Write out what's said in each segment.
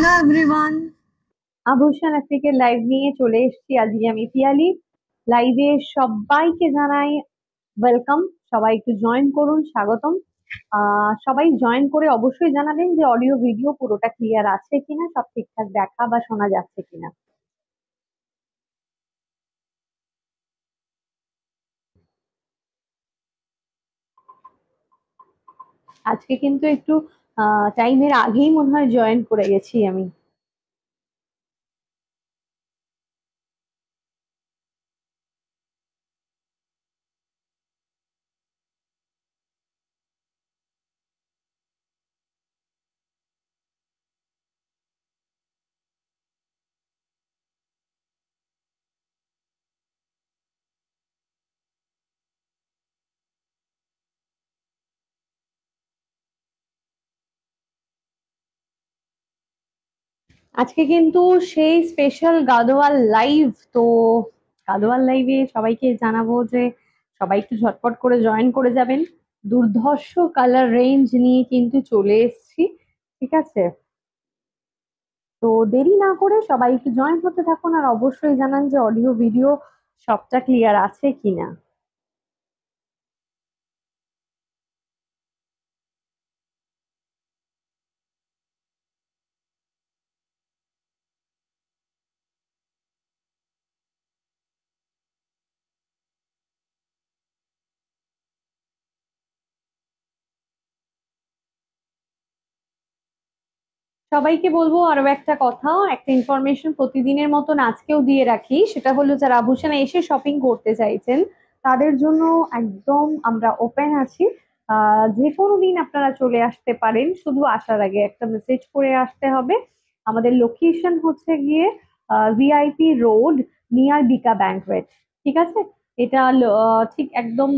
Hello everyone. Abhushan আফ্রিকের live নিয়ে চলে এসেছি আজকে আমি পিয়ালি। লাইভে সবাইকে জানাই ওয়েলকাম, সবাই একটু জয়েন করুন, স্বাগতম। সবাই জয়েন করে অবশ্যই জানাবেন যে অডিও ভিডিও পুরোটা ক্লিয়ার আছে কিনা, সব ঠিকঠাক দেখা বা শোনা যাচ্ছে কিনা। আজকে কিন্তু একটু টাইমের আগেই মনে হয় জয়েন করে গেছি আমি। আজকে কিন্তু সেই স্পেশাল গাদোয়াল লাইভ। তো গাদোয়াল লাইভে সবাইকে জানাবো যে সবাই একটু ঝটপট করে জয়েন করে যাবেন। দুর্ধর্ষ কালার রেঞ্জ নিয়ে কিন্তু চলে এসেছি, ঠিক আছে? তো দেরি না করে সবাই একটু জয়েন হতে থাকুন, আর অবশ্যই জানান যে অডিও ভিডিও সবটা ক্লিয়ার আছে কিনা। সবাইকে বলবো আরো একটা কথা, একটা ইনফরমেশন প্রতিদিনের মতন আজকেও দিয়ে রাখি, সেটা হলো যারা আভূষণে এসে শপিং করতে চাইছেন তাদের জন্য একদম আমরা ওপেন আছি। যে কোনো দিন আপনারা চলে আসতে পারেন, শুধু আসার আগে একটা মেসেজ করে আসতে হবে। আমাদের লোকেশন হচ্ছে গিয়ে ভিআইপি রোড, নিয়ার বিকা ব্যাংকোয়েট, ঠিক আছে? এটা ঠিক একদম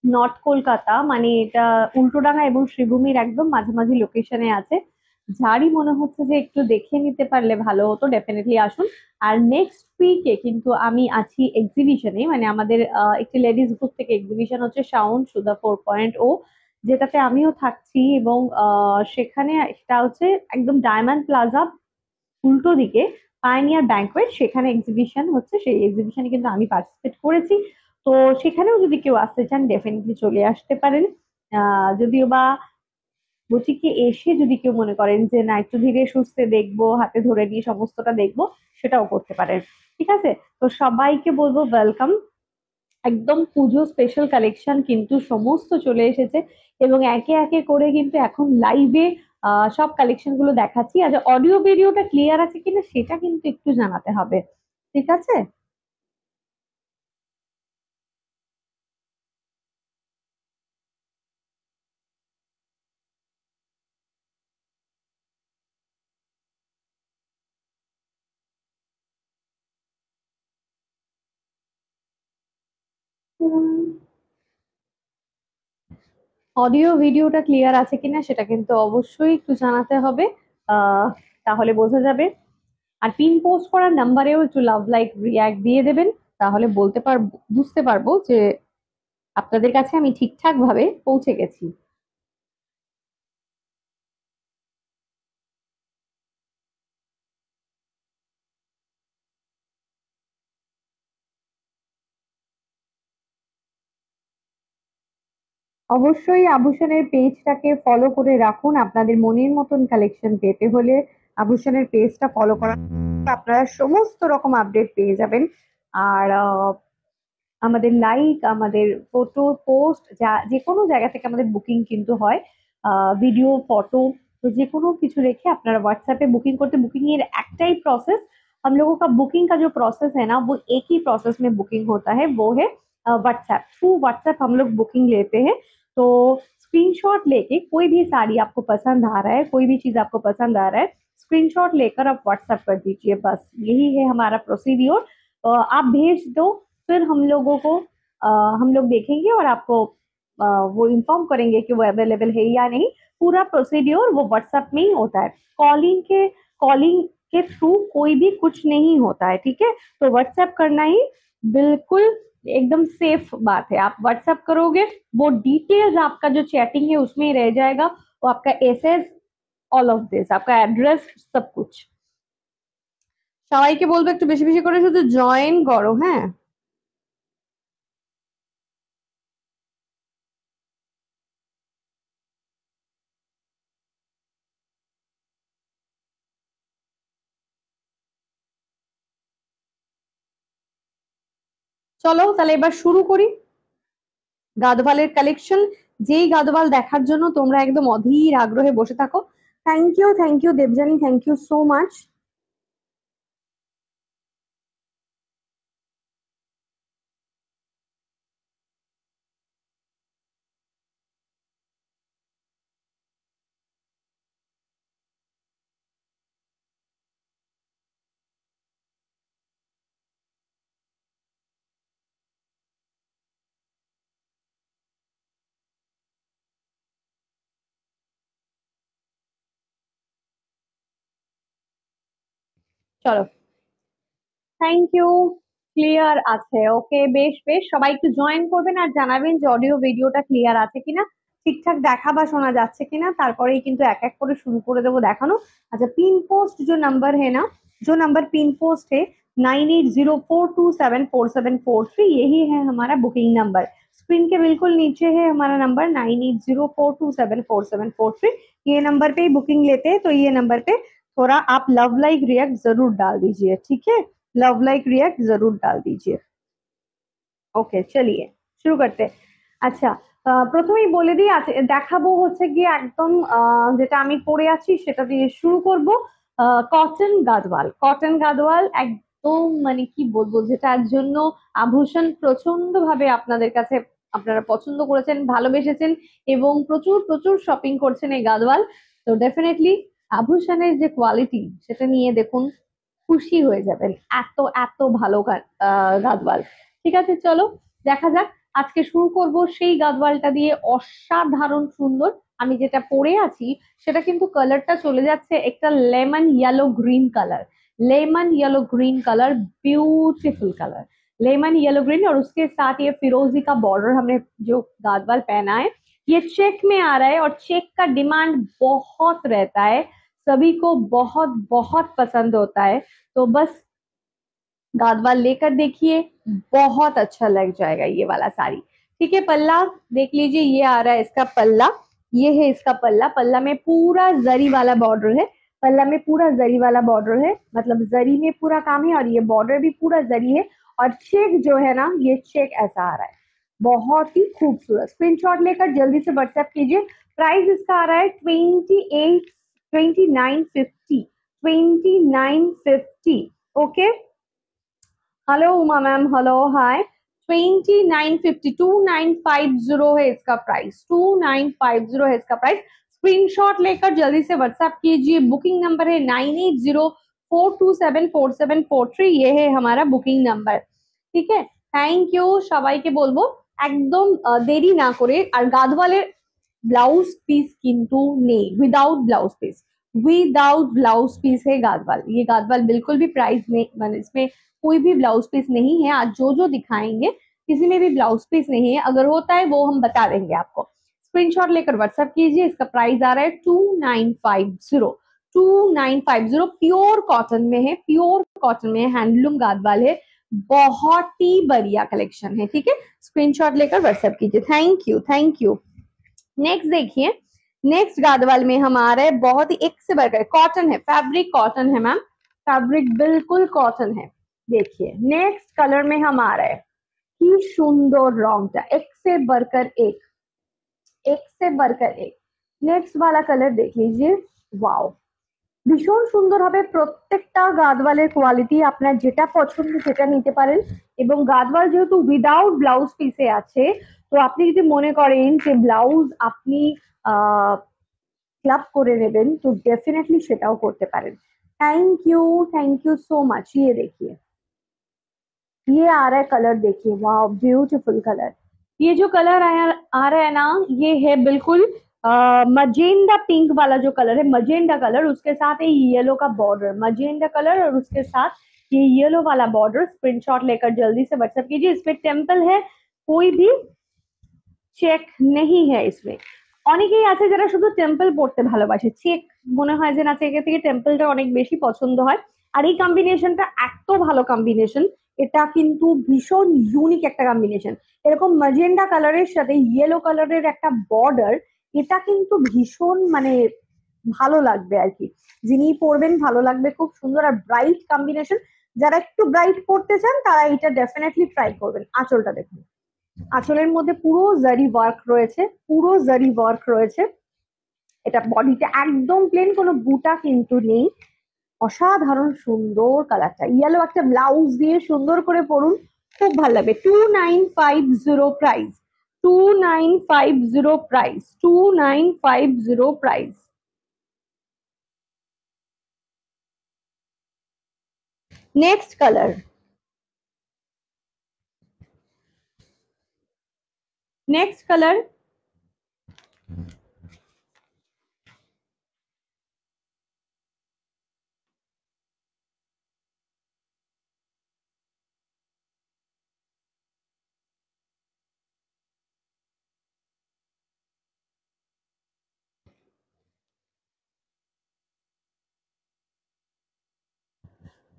নর্থ কলকাতা, মানে এটা উল্টোডাঙ্গা এবং শ্রীভূমির একদম মাঝামাঝি লোকেশনে আছে। যারই মনে হচ্ছে যে একটু দেখে নিতে পারলে ভালো হতো, ডেফিনেটলি আসুন। আর নেক্সট উইকে কিন্তু আমি আছি এক্সিবিশনে, মানে আমাদের একটি লেডিস গ্রুপ থেকে এক্সিবিশন হচ্ছে সাউন্ড সুদা 4.0, যেটাতে আমিও থাকছি। এবং সেখানে সেটা হচ্ছে একদম ডায়মন্ড প্লাজা উল্টো দিকে পাইনিয়ার ব্যাংকোয়েট, সেখানে এক্সিবিশন হচ্ছে। সেই এক্সিবিশনে কিন্তু আমি পার্টিসিপেট করেছি। তো সেখানেও যদি কেউ আসতে চান ডেফিনেটলি চলে আসতে পারেন। যদিও বা বুটিকে এসে যদি কেউ মনে করেন যে না একটু ধীরে সুস্থে দেখবো, হাতে ধরে নিয়ে সমস্তটা দেখবো, সেটাও করতে পারেন, ঠিক আছে? তো সবাইকে বলবো ওয়েলকাম। একদম পুজো স্পেশাল কালেকশন কিন্তু সমস্ত চলে এসেছে, এবং একে একে করে কিন্তু এখন লাইভে সব কালেকশন গুলো দেখাচ্ছি। আচ্ছা, অডিও ভিডিওটা ক্লিয়ার আছে কিনা সেটা কিন্তু একটু জানাতে হবে, ঠিক আছে? অডিও ভিডিওটা ক্লিয়ার আছে কিনা সেটা কিন্তু অবশ্যই একটু জানাতে হবে, আহ তাহলে বোঝা যাবে। আর পিন পোস্ট করার নাম্বারেও একটু লাভ লাইক রিয়াক্ট দিয়ে দেবেন, তাহলে বলতে পারবো, বুঝতে পারবো যে আপনাদের কাছে আমি ঠিকঠাক ভাবে পৌঁছে গেছি। অবশ্যই আভূষণের পেজটাকে ফলো করে রাখুন। আপনাদের মনের মতন কালেকশন পেতে হলে আভূষণের পেজটা ফলো করা, আপনারা সমস্ত রকম আপডেট পেয়ে যাবেন। আর আমাদের লাইক, আমাদের ফটো পোস্ট, যা যে কোনো জায়গা থেকে আমাদের বুকিং কিন্তু হয়, ভিডিও ফটো, तो जे কোনো কিছু রেখে আপনারা व्हाट्सएप पे बुकिंग करते, बुकिंग এর একটাই প্রসেস। हम लोगों का बुकिंग का जो प्रोसेस है ना, वो एक ही प्रोसेस में बुकिंग होता है, वो है व्हाट्सएप। थ्रू व्हाट्सएप हम लोग बुकिंग लेते हैं। तो स्क्रीनशॉट लेके कोई भी साड़ी आपको पसंद आ रहा है, कोई भी चीज आपको पसंद आ रहा है, स्क्रीनशॉट लेकर आप व्हाट्सएप कर दीजिए, बस यही है हमारा प्रोसीड्योर। आप भेज दो, फिर हम लोगों को हम लोग देखेंगे और आपको वो इन्फॉर्म करेंगे कि वो अवेलेबल है या नहीं। पूरा प्रोसीड्योर वो व्हाट्सएप में ही होता है। कॉलिंग के थ्रू कोई भी कुछ नहीं होता है, ठीक है? तो व्हाट्सएप करना ही बिल्कुल एकदम सेफ बात है। आप व्हाट्सएप करोगे, वो डिटेल्स आपका जो चैटिंग है उसमें ही रह जाएगा, वो आपका एसएस ऑल ऑफ दिस, आपका एड्रेस सब कुछ। সবাইকে বলবো একটু বেশি বেশি করে শুধু জয়েন করো, হ্যাঁ। চলো তাহলে এবার শুরু করি গাদওয়ালের কালেকশন। যেই গাদওয়াল দেখার জন্য তোমরা একদম অধীর আগ্রহে বসে থাকো। Thank you Debjani, thank you so much. চলো, থ্যাংক ইউ। ক্লিয়ার আছে, ওকে, বেশ বেশ, সবাই একটু জয়েন করবেন আর জানাবেন যে অডিও ভিডিওটা ক্লিয়ার আছে কিনা, ঠিকঠাক দেখা বা শোনা যাচ্ছে কিনা, তারপরেই কিন্তু এক এক করে শুরু করে দেবো দেখাनो। अच्छा, पिन पोस्ट जो नंबर है ना, जो नंबर पिन पोस्ट है 9804274743, यही है हमारा बुकिंग नंबर। स्क्रीन के बिल्कुल नीचे है हमारा नंबर 9804274743। ये नंबर पे बुकिंग लेते हैं, तो ये नंबर पे थोड़ा आप लव लाइक रिएक्ट जरूर डाल दीजिए, ठीक है, लव लाइक रिएक्ट जरूर डाल दीजिए। ওকে, চলিয়ে শুরু করতে। আচ্ছা, প্রথমেই বলে দিই, আছে দেখাবো হচ্ছে গিয়ে একদম যেটা আমি পরে আছি সেটা দিয়ে শুরু করব। কটন গাদওয়াল, কটন গাদওয়াল একদম মানে কি বলবো, যেটার জন্য আভূষণ প্রচন্ড ভাবে আপনাদের কাছে আপনারা পছন্দ করেছেন, ভালোবেসেছেন এবং প্রচুর প্রচুর শপিং করছেন এই গাদওয়াল। তো ডেফিনেটলি আভূষণের যে কোয়ালিটি সেটা নিয়ে দেখুন খুশি হয়ে যাবেন, এত এত ভালো গাদওয়াল। ঠিক আছে, চলো দেখা যাক। আজকে শুরু করব সেই গাদওয়ালটা দিয়ে, অসাধারণ সুন্দর। আমি যেটা পরে আছি সেটা কিন্তু কালারটা চলে যাচ্ছে একটা lemon yellow green colour, lemon yellow green colour, beautiful colour, lemon yellow green. और उसके साथ ये फिरोजी का बॉर्डर हमने जो गादवाल पहना है ये चेक में आ रहा है, और चेक का डिमांड बहुत रहता है, सभी को बहुत बहुत पसंद होता है। तो बस गादवाल लेकर देखिए, बहुत अच्छा लग जाएगा ये वाला साड़ी। ठीक है, पल्ला देख लीजिए, ये आ रहा है इसका पल्ला, ये है इसका पल्ला। पल्ला में पूरा जरी वाला बॉर्डर है, पल्ला में पूरा जरी वाला बॉर्डर है, मतलब जरी में पूरा काम है, और ये बॉर्डर भी पूरा जरी है। और चेक जो है ना, ये चेक ऐसा आ रहा है, बहुत ही खूबसूरत। स्क्रीनशॉट लेकर जल्दी से व्हाट्सएप कीजिए। प्राइस इसका आ रहा है 2950। Okay, hello Uma ma'am, hello हाय। 2950, 2950 है इसका प्राइस, 2950 है इसका प्राइस। स्क्रीनशॉट लेकर जल्दी से व्हाट्सएप कीजिए। बुकिंग नंबर है 9804274743, ये है हमारा बुकिंग नंबर। ठीक है, থ্যাংক ইউ সবাইকে বলবো একদম দেরি না করে। আর গাদওয়ালের ब्लाउज पीस किंतु नहीं, without blouse piece, without blouse piece है गादवाल। ये गादवाल बिल्कुल भी प्राइस में मतलब इसमें कोई भी ब्लाउज पीस नहीं है। आज जो जो दिखाएंगे किसी में भी ब्लाउज पीस नहीं है, अगर होता है वो हम बता देंगे आपको। स्क्रीनशॉट लेकर व्हाट्सएप कीजिए। इसका प्राइस आ रहा है 2950, 2950। प्योर कॉटन में है, प्योर कॉटन में हैंडलूम गादवाल है, बहुत ही बढ़िया कलेक्शन है। ठीक है, स्क्रीनशॉट लेकर व्हाट्सएप कीजिए। Thank you, thank you. Next देखिए, नेक्स्ट गादवाल में हम आ रहे हैं, बहुत ही एक से बढ़कर कॉटन है, फैब्रिक कॉटन है मैम, फैब्रिक बिल्कुल कॉटन है। देखिए नेक्स्ट कलर में हम आ रहे हैं, কি সুন্দর রংটা, एक से बढ़कर एक, एक से बढ़कर एक। नेक्स्ट वाला कलर देख लीजिए, वाओ, ভীষণ সুন্দর হবে। প্রত্যেকটা গাদওয়ালের কোয়ালিটি আপনার যেটা পছন্দ সেটা নিতে পারেন। এবং গাদওয়াল যেহেতু উইদাউট ব্লাউজ পিসে আছে, তো আপনি যদি মনে করেন যে ব্লাউজ আপনি ক্লাব করে নেবেন, তো डेफिनेटली সেটাও করতে পারেন। Thank you so much. ये देखिए, ये आ रहा है कलर, देखिए वाह, ब्यूटीफुल कलर। ये जो कलर आ रहा है ना, ये है बिल्कुल मजेंडा पिंक वाला जो कलर है, मजेंडा कलर, उसके साथ है येलो का बॉर्डर, मजेंडा कलर और उसके साथ ये येलो वाला बॉर्डर। स्क्रीनशॉट लेकर जल्दी से व्हाट्सएप कीजिए। इसमें टेम्पल है, कोई भी চেক নেই है इसमें। অনেকেই আছে যারা শুধু টেম্পল পড়তে ভালোবাসে, চেক মনে হয় যে না থেকে থেকে টেম্পলটা অনেক বেশি পছন্দ হয়। আর এই কম্বিনেশনটা এত ভালো কম্বিনেশন, এটা কিন্তু ভীষণ ইউনিক একটা কম্বিনেশন। এরকম ম্যাজেন্ডা কালারের সাথে ইয়েলো কালারের একটা বর্ডার, এটা কিন্তু ভীষণ মানে ভালো লাগবে আর কি, যিনি পরবেন ভালো লাগবে, খুব সুন্দর আর ব্রাইট কম্বিনেশন। যারা একটু ব্রাইট পড়তে চান তারা এটা ডেফিনেটলি ট্রাই করবেন। আঁচলটা দেখুন, আঁচলের মধ্যে পুরো জারি ওয়ার্ক রয়েছে, পুরো জারি ওয়ার্ক রয়েছে। এটা বডিতে একদম প্লেন, কোনো বুটা কিন্তু নেই। অসাধারণ সুন্দর কালারটা, ইয়েলো একটা ব্লাউজ দিয়ে সুন্দর করে পরুন, খুব ভালো লাগবে। 2950 price, 2950 price, 2950 price. Next colour, next colour,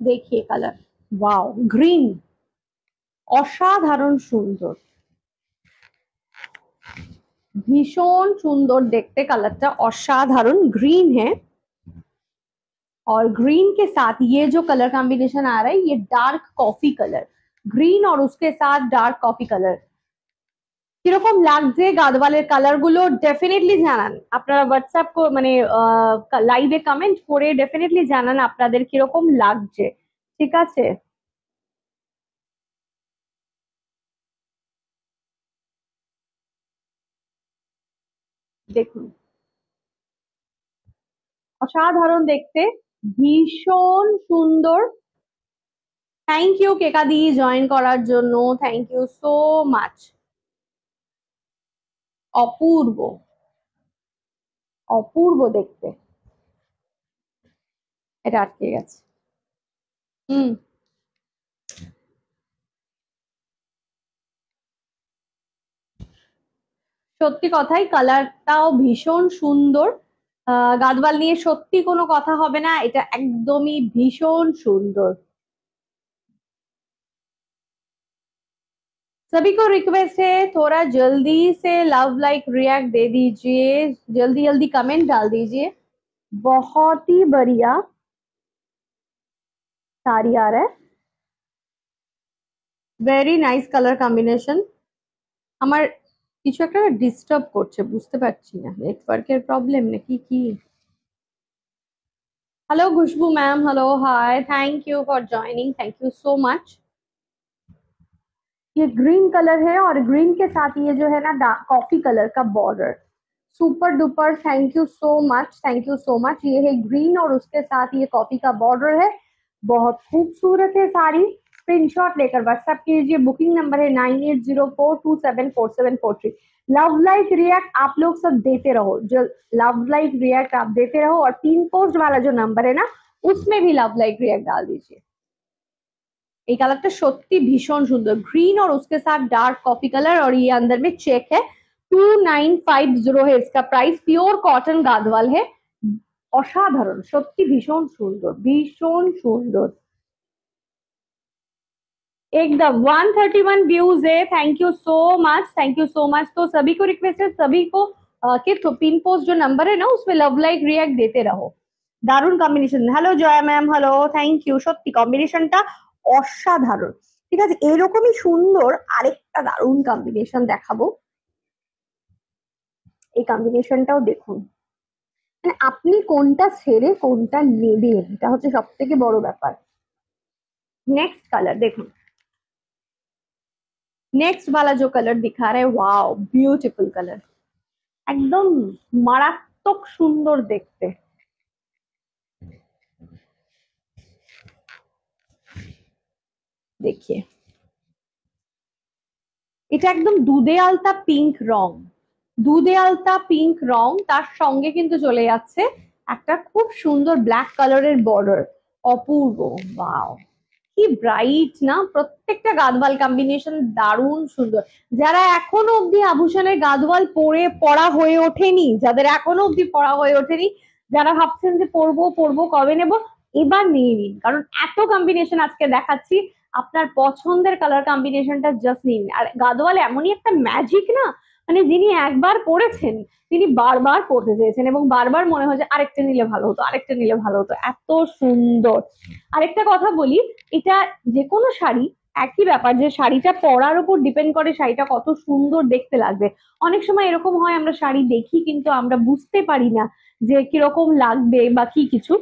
देखिए কালার, ওয়াও গ্রিন, অসাধারণ সুন্দর, भीषण सुंदर देखते कलरটা, असाधारण ग्रीन है। और ग्रीन के साथ ये जो कलर कॉम्बिनेशन आ रहा है, ये डार्क कॉफी कलर, ग्रीन और उसके साथ डार्क कॉफी कलर, কিরকম লাগছে গাদওয়ালের কালার গুলো ডেফিনেটলি জানান আপনারা, হোয়াটসঅ্যাপ মানে লাইভে কমেন্ট করে ডেফিনেটলি জানান আপনাদের কিরকম লাগছে, ঠিক আছে? দেখুন অসাধারণ দেখতে, ভীষণ সুন্দর। থ্যাংক ইউ কেকাদি জয়েন করার জন্য, থ্যাংক ইউ সো মাচ। অপূর্ব, অপূর্ব দেখতে। এটা আটকে গেছে। হুম, সত্যি কথাই কালারটাও ভীষণ সুন্দর। গাদওয়াল নিয়ে সত্যি কোনো কথা হবে না, এটা একদমই ভীষণ সুন্দর। सभी को रिक्वेस्ट है थोड़ा जल्दी से लव लाइक रिएक्ट दे दीजिए, जल्दी जल्दी कमेंट डाल दीजिए। बहुत ही बढ़िया साड़ी आ रहा है, ভেরি নাইস কালার কম্বিনেশন। আমার কিছু একটা ডিস্টার্ব করছে, বুঝতে পারছি না নেটওয়ার্কের প্রবলেম নাকি কি। Hello Khushboo ma'am, hello hi, thank you for joining, thank you so much. ये ग्रीन कलर है और ग्रीन के साथ ये जो है ना कॉफी कलर का border, super duper, thank you so much, thank you so much. ये है ग्रीन और उसके साथ ये कॉफी का बॉर्डर है, बहुत खूबसूरत है साड़ी। स्क्रीनशॉट लेकर व्हाट्सएप कीजिए, बुकिंग नंबर है 9804274743। लव लाइक रिएक्ट आप लोग सब देते रहो, जो लव लाइक रिएक्ट आप देते रहो, और 3 पोस्ट वाला जो नंबर है ना उसमें भी लव लाइक रिएक्ट डाल दीजिए। ये कलर सत्य भीषण सुंदर, ग्रीन और उसके साथ डार्क कॉफी कलर, और ये अंदर में चेक है। 2950 है इसका प्राइस, प्योर कॉटन गादवाल है, असाधारण सत्य भीषण सुंदर, भीषण सुंदर एकदम। 131 व्यूज है, thank you so much, thank you so much. तो सभी को रिक्वेस्ट है, सभी को के पिन पोस्ट जो नंबर है ना उसमें लव लाइक रिएक्ट देते रहो। दारुण combination. Hello Joya ma'am, hello, thank you. সত্যি কম্বিনেশনটা অসাধারণ। ঠিক আছে, এরকমই সুন্দর আরেকটা দারুণ কম্বিনেশন দেখাবো, এই কম্বিনেশনটাও দেখুন। মানে আপনি কোনটা ছেড়ে কোনটা নেবেন, এটা হচ্ছে সব থেকে বড় ব্যাপার। नेक्स्ट कलर देखो, नेक्स्ट वाला जो कलर दिखा रहा है, वाओ ब्यूटीफुल कलर, एकदम মারাত্মক সুন্দর দেখতে। देखिए এটা একদম দুধে আলতা পিঙ্ক রং, দুধে আলতা পিঙ্ক রং, তার সঙ্গে কিন্তু চলে যাচ্ছে একটা খুব সুন্দর ব্ল্যাক কালারের বর্ডার, অপূর্ব। ওয়াও কি ব্রাইট না, প্রত্যেকটা গাদওয়াল কম্বিনেশন দারুণ সুন্দর। যারা এখনো অব্দি আভূষণের গাদওয়াল পরা হয়ে ওঠেনি, যাদের এখনো অব্দি পরা হয়ে ওঠেনি, যারা ভাবছেন যে পরবো পরবো কবে নেব, এবার নিয়ে নিন, কারণ এত কম্বিনেশন আজকে দেখাচ্ছি, আপনার পছন্দের কালার কম্বিনেশনটা জাস্ট নিন। আর গাদোয়াল এমনই একটা ম্যাজিক না, মানে যিনি একবার পড়েছেন তিনি বারবার পড়তে চেয়েছেন এবং বারবার মনে হয় যে আরেকটা নিলে ভালো হতো, আরেকটা নিলে ভালো হতো, এত সুন্দর। আরেকটা কথা বলি, এটা যে কোনো শাড়ি একই ব্যাপার, যে শাড়িটা পরার উপর ডিপেন্ড করে শাড়িটা কত সুন্দর দেখতে লাগবে। অনেক সময় এরকম হয় আমরা শাড়ি দেখি কিন্তু আমরা বুঝতে পারি না যে কিরকম লাগবে বা কি কিছু,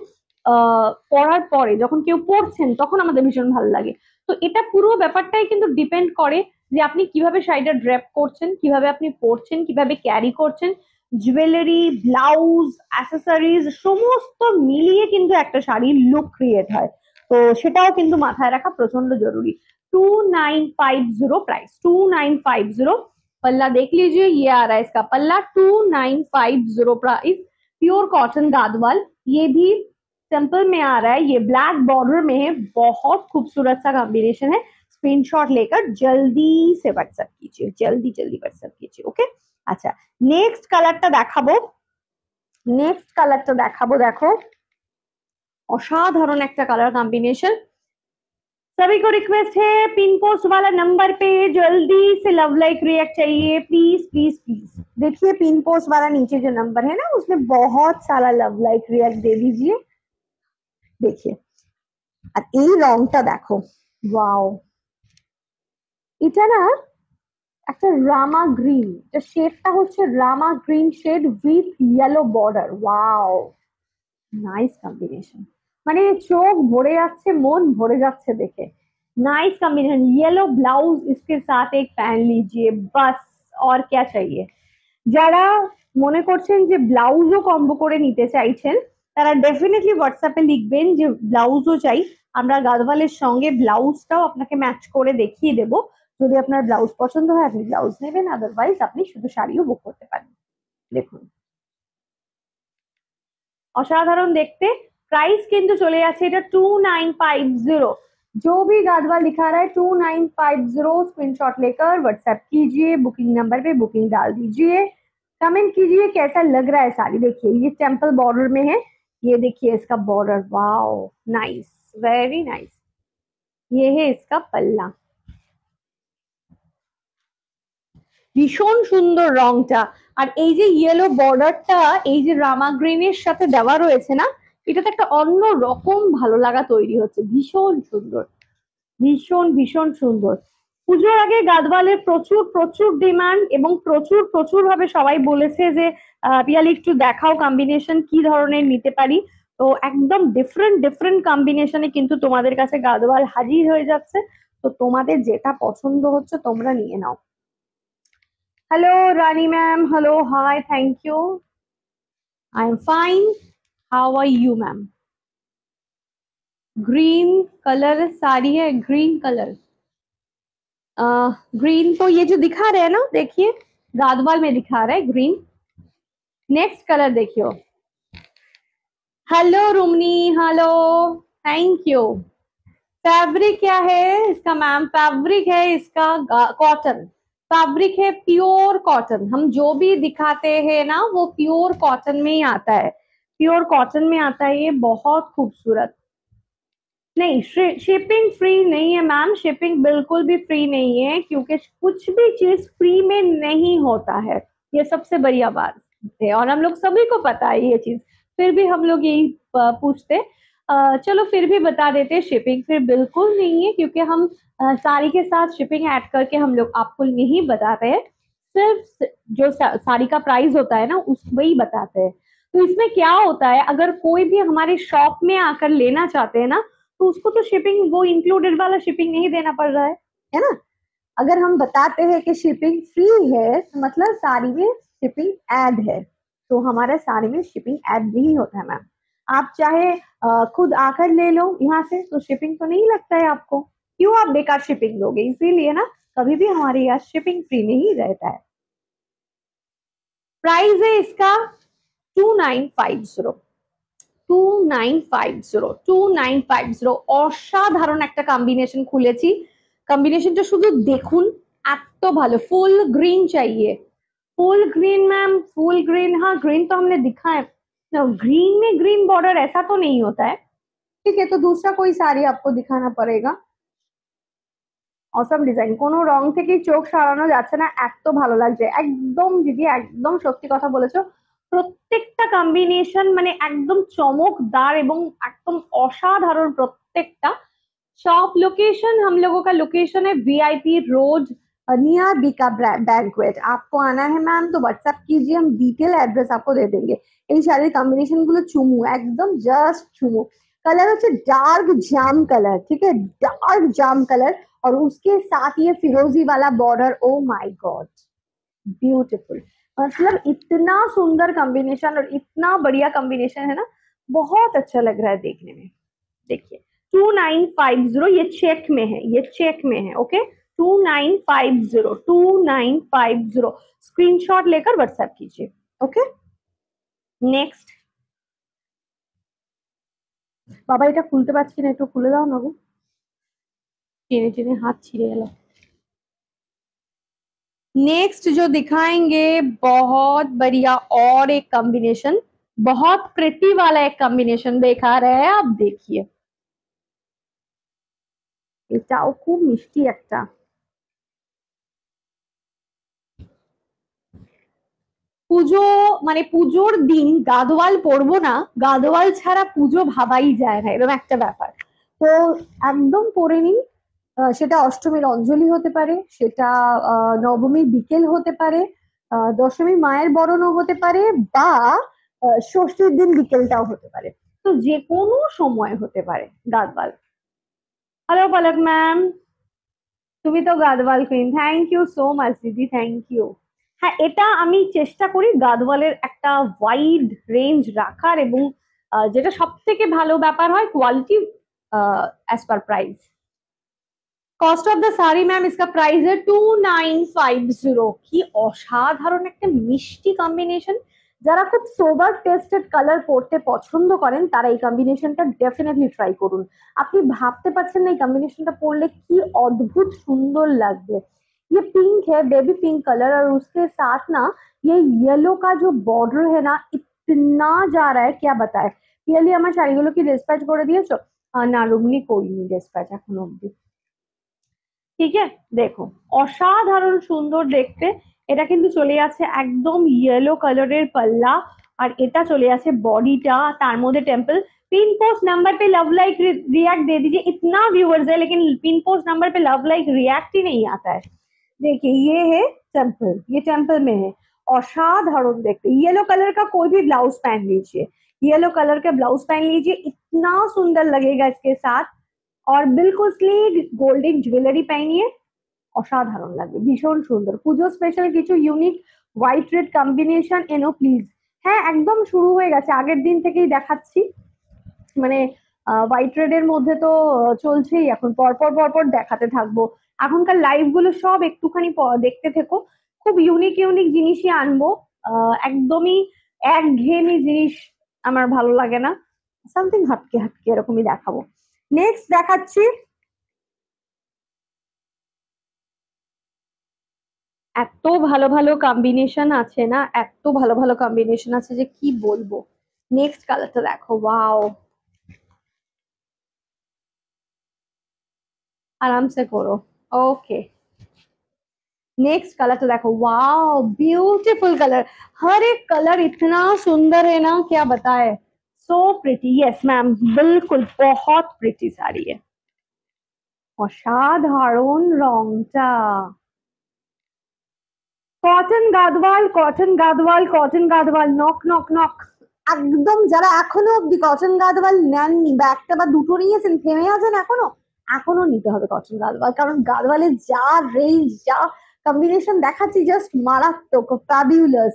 পরার পরে যখন কেউ পরছেন তখন আমাদের ভীষণ ভালো লাগে। তো এটা পুরো ব্যাপারটাই কিন্তু ডিপেন্ড করে যে আপনি কিভাবে শাড়িটা ড্রেপ করছেন, কিভাবে আপনি পরছেন, কিভাবে ক্যারি করছেন, জুয়েলারি, ব্লাউজ, অ্যাসেসরিজ সমস্ত মিলিয়ে কিন্তু একটা শাড়ির লুক ক্রিয়েট হয়। তো সেটাও কিন্তু মাথায় রাখা প্রচন্ড জরুরি। 2950 प्राइस, 2950। पल्ला देख लीजिए, ये आ रहा है इसका पल्ला 2950 प्राइस। प्योर कॉटन गादवाल, ये भी सिंपल में आ रहा है, ये ब्लैक बॉर्डर में है, बहुत खूबसूरत सा कॉम्बिनेशन है। स्क्रीनशॉट लेकर जल्दी से व्हाट्सएप कीजिए, जल्दी जल्दी व्हाट्सएप कीजिए। ओके, আচ্ছা নেক্সট কালারটা দেখাবো, নেক্সট কালারটা দেখাবো, দেখো অসাধারণ একটা কালার কম্বিনেশন। सभी को रिक्वेस्ट है, पिन पोस्ट वाला नंबर पे जल्दी से लव लाइक रिएक्ट चाहिए, प्लीज प्लीज प्लीज। देखिए पिन पोस्ट वाला नीचे जो नंबर है ना, उसमें बहुत सारा लव लाइक रिएक्ट दे दीजिए। देखिए আর এই রংটা দেখো, ওয়াও, এটা না একটা রামা গ্রিন, এটা শেডটা হচ্ছে Rama green shade with yellow border. Wow, nice combination, মানে চোখ ভরে যাচ্ছে, মন ভরে যাচ্ছে দেখে। नाइस कॉम्बिनेशन, येलो ब्लाउज इसके साथ एक पहन लीजिए, बस और क्या चाहिए। যারা মনে করছেন যে ব্লাউজও কম্বো করে নিতে চাইছেন তারা ডেফিনেটলি হোয়াটসঅ্যাপে লিখবেন যে ব্লাউজও চাই, আমরা গাদওয়ালের সঙ্গে ব্লাউজটাও আপনাকে ম্যাচ করে দেখিয়ে দেব। যদি আপনার ব্লাউজ পছন্দ হয় আপনি ব্লাউজ নেবেন, আদারওয়াইজ আপনি শুধু শাড়িও বুক করতে পারেন। দেখুন অসাধারণ দেখতে। प्राइस কিন্তু চলে যাচ্ছে এটা 2950। जो भी गादवाल दिखा रहा है 2950, स्क्रीनशॉट लेकर व्हाट्सएप कीजिए, बुकिंग नंबर पे बुकिंग डाल दीजिए, कमेंट कीजिए कैसा लग रहा है साड़ी। देखिए ये टेम्पल बॉर्डर में है, ये देखिए इसका border, wow nice, very nice. ये है इसका पल्ला, ভীষণ সুন্দর রংটা। আর এই যে ইয়েলো বর্ডারটা এই যে রামা গ্রিনের সাথে দেওয়া রয়েছে না, এটাতে একটা অন্য রকম ভালো লাগা তৈরি হচ্ছে, ভীষণ সুন্দর, ভীষণ ভীষণ সুন্দর। পুজোর আগে গাদওয়ালের প্রচুর প্রচুর ডিমান্ড এবং প্রচুর প্রচুর ভাবে সবাই বলেছে যে পিয়ালি একটু দেখাও কম্বিনেশন কি ধরনের নিতে পারি। তো একদম ডিফারেন্ট ডিফারেন্ট কম্বিনেশনে কিন্তু তোমাদের কাছে গাদওয়াল হাজির হয়ে যাচ্ছে। তো তোমাদের যেটা পছন্দ হচ্ছে তোমরা নিয়ে নাও। Hello Rani ma'am, hello hi, thank you, I am fine, how are you ma'am. Green colour sari है, ग्रीन कलर, ग्रीन तो ये जो दिखा रहे हैं ना, देखिए गादवाल में दिखा रहा है ग्रीन। नेक्स्ट कलर देखियो। Hello Rumni, hello, thank you. Fabric क्या है इसका मैम? फैब्रिक है इसका कॉटन, फैब्रिक है प्योर कॉटन। हम जो भी दिखाते हैं ना वो प्योर कॉटन में ही आता है, प्योर कॉटन में आता है। ये बहुत खूबसूरत। नहीं, शिपिंग फ्री नहीं है मैम, शिपिंग बिल्कुल भी फ्री नहीं है, क्योंकि कुछ भी चीज फ्री में नहीं होता है, ये सबसे बढ़िया बात है और हम लोग सभी को पता है ये चीज, फिर भी हम लोग यही पूछते। चलो फिर भी बता देते, शिपिंग फिर बिल्कुल नहीं है, क्योंकि हम साड़ी के साथ शिपिंग ऐड करके हम लोग आपको नहीं बताते हैं, सिर्फ जो साड़ी का प्राइस होता है ना उस वही बताते हैं। तो इसमें क्या होता है, अगर कोई भी हमारे शॉप में आकर लेना चाहते हैं ना तो उसको तो शिपिंग वो इंक्लूडेड वाला शिपिंग नहीं देना पड़ रहा है ना। अगर हम बताते हैं कि शिपिंग फ्री है तो मतलब साड़ी में शिपिंग ऐड है, तो हमारे साड़ी में शिपिंग ऐड नहीं होता है मैम। आप चाहे खुद आकर ले लो यहाँ से तो शिपिंग तो नहीं लगता है आपको, क्यों आप बेकार शिपिंग दोगे, इसीलिए ना कभी भी हमारे यहाँ शिपिंग फ्री नहीं रहता है। प्राइस है इसका 2950, 2950 অসাধারণ একটা কম্বিনেশন খুলেছি। কম্বিনেশনটা শুধু দেখুন, এত ভালো। फुल ग्रीन चाहिए, full green ma'am, full green, हाँ ग्रीन तो हमने दिखा है, ग्रीन में ग्रीन बॉर्डर ऐसा तो नहीं होता है। ठीक है, तो दूसरा कोई साड़ी आपको दिखाना पड़ेगा। অসম ডিজাইন, কোনো রং থেকেই চোখ সরানো যাচ্ছে না, এত ভালো লাগছে। একদম দিদি, একদম সত্যি কথা বলেছো। প্রত্যেকটা কম্বিনেশন মানে একদম চমকদার এবং একদম অসাধারণ প্রত্যেকটা। शॉप लोकेशन हम लोगों का लोकेशन है VIP road near Bika banquet. आपको आना है मैम तो व्हाट्सएप कीजिए, हम डिटेल एड्रेस आपको दे देंगे। এই শাড়ির কম্বিনেশন গুলো চুমু, একদম জাস্ট চুমু। कलर হচ্ছে डार्क जाम कलर, ठीक है, डार्क जाम कलर और उसके साथ ये फिरोजी वाला border. Oh my God, beautiful. मतलब इतना सुंदर कॉम्बिनेशन और इतना बढ़िया कॉम्बिनेशन है ना, बहुत अच्छा लग रहा है देखने में। देखिए 2950, ये चेक में है, ये चेक में है। ओके 2950 स्क्रीनशॉट लेकर व्हाट्सएप कीजिए। Okay next. बाबा এটা খুলতে পারছি না, একটু খুলে দাও না গো, টেনে টেনে हाथ छिड़े গেল। नेक्स्ट जो दिखाएंगे बहुत बढ़िया और एक कॉम्बिनेशन, बहुत प्रिटी वाला एक कॉम्बिनेशन दिखा रहे हैं आप, देखिए। এটাও খুব মিষ্টি একটা। পুজো মানে পুজোর দিন গাদোয়াল পরবো না, গাদোয়াল ছাড়া পুজো ভাবাই যায় না, এরকম একটা ব্যাপার। তো একদম পরে নিন। সেটা অষ্টমীর অঞ্জলি হতে পারে, সেটা নবমীর বিকেল হতে পারে, দশমী মায়ের বরণও হতে পারে, বা ষষ্ঠীর দিন বিকেলটাও হতে পারে। তো যে কোনো সময় হতে পারে গাদওয়াল। হ্যালো পলক ম্যাম, তুমি তো Gadwal queen, thank you so much দিদি, থ্যাংক ইউ। হ্যাঁ, এটা আমি চেষ্টা করি গাদওয়ালের একটা ওয়াইড রেঞ্জ রাখার, এবং যেটা সব থেকে ভালো ব্যাপার হয় quality as per price. Cost of the sari ma'am इसका प्राइस है 2950। কি অসাধারণ একটা মিষ্টি কম্বিনেশন। যারা খুব সোবার টেস্টেড কালার পরতে পছন্দ করেন তারা এই কম্বিনেশনটা ডেফিনেটলি ট্রাই করুন। আপনি ভাবতে পারছেন না এই কম্বিনেশনটা পরলে কি অদ্ভুত সুন্দর লাগবে। ये पिंक है, बेबी पिंक कलर, और उसके साथ ना ये येलो का जो बॉर्डर है ना, इतना जा रहा है क्या बताए। পিয়ালি আমার শাড়িগুলো কি ডিসপ্যাচ করে দিয়েছো? না রুমলি করিনি ডিসপ্যাচ এখনো অব্দি। ঠিক আছে, দেখো অসাধারণ সুন্দর দেখতে। এটা কিন্তু চলে যাচ্ছে একদম ইয়েলো কালারের পাল্লা, আর এটা চলে যাচ্ছে বডিটা, তার মধ্যে टेम्पल। पिन पोस्ट नंबर पे लव लाइक रिएक्ट दे दीजिए, इतना व्यूअर्स है लेकिन पिन पोस्ट नंबर पे लव लाइक रिएक्ट ही नहीं आता है। देखिए ये है टेम्पल, ये टेम्पल में है, असाधारण देखते। येलो कलर का कोई भी ब्लाउज पहन लीजिए, येलो कलर का ब्लाउज पहन लीजिए, इतना सुंदर लगेगा इसके साथ। और बिल्कुल स्लीक गोल्डन ज्वेलरी पहनिए, অসাধারণ লাগবে, ভীষণ সুন্দর। পুজো স্পেশাল কিছু ইউনিক হোয়াইট রেড কম্বিনেশন এনো প্লিজ। হ্যাঁ একদম শুরু হয়ে গেছে, আগের দিন থেকেই দেখাচ্ছি। মানে হোয়াইট রেড এর মধ্যে তো চলছেই, এখন পরপর পরপর দেখাতে থাকবো। এখনকার লাইভ গুলো সব একটুখানি দেখতে থেকো, খুব ইউনিক ইউনিক জিনিসই আনবো। একদমই একঘেয়েমি জিনিস আমার ভালো লাগে না, সামথিং হাটকে হাটকে এরকমই দেখাবো। নেক্সট দেখাচ্ছি এত ভালো ভালো কম্বিনেশন আছে না, এত ভালো ভালো কম্বিনেশন আছে যে কি বলবো। নেক্সট কালারটা দেখো, ওয়াও, आराम से करो। ओके नेक्स्ट कलर तो देखो, वाओ ब्यूटीफुल कलर। हर एक कलर इतना सुंदर है ना, क्या बताए। सो प्रिटी, यस मैम बिल्कुल बहुत प्रिटी साड़ी है, অসাধারণ রংটা। Cotton Gadwal, cotton Gadwal, cotton Gadwal, knock knock knock. একদম যারা এখনো অব্দি কটন গাদওয়াল নেননি বা একটা বা দুটো নিয়েছেন থেমে আছেন এখনো, এখনো নিতে হবে কটন গাদওয়াল, কারণ গাদওয়ালের যা রেঞ্জ, যা कॉम्बिनेशन দেখাচ্ছি জাস্ট মারাত্মক, फैबुलस।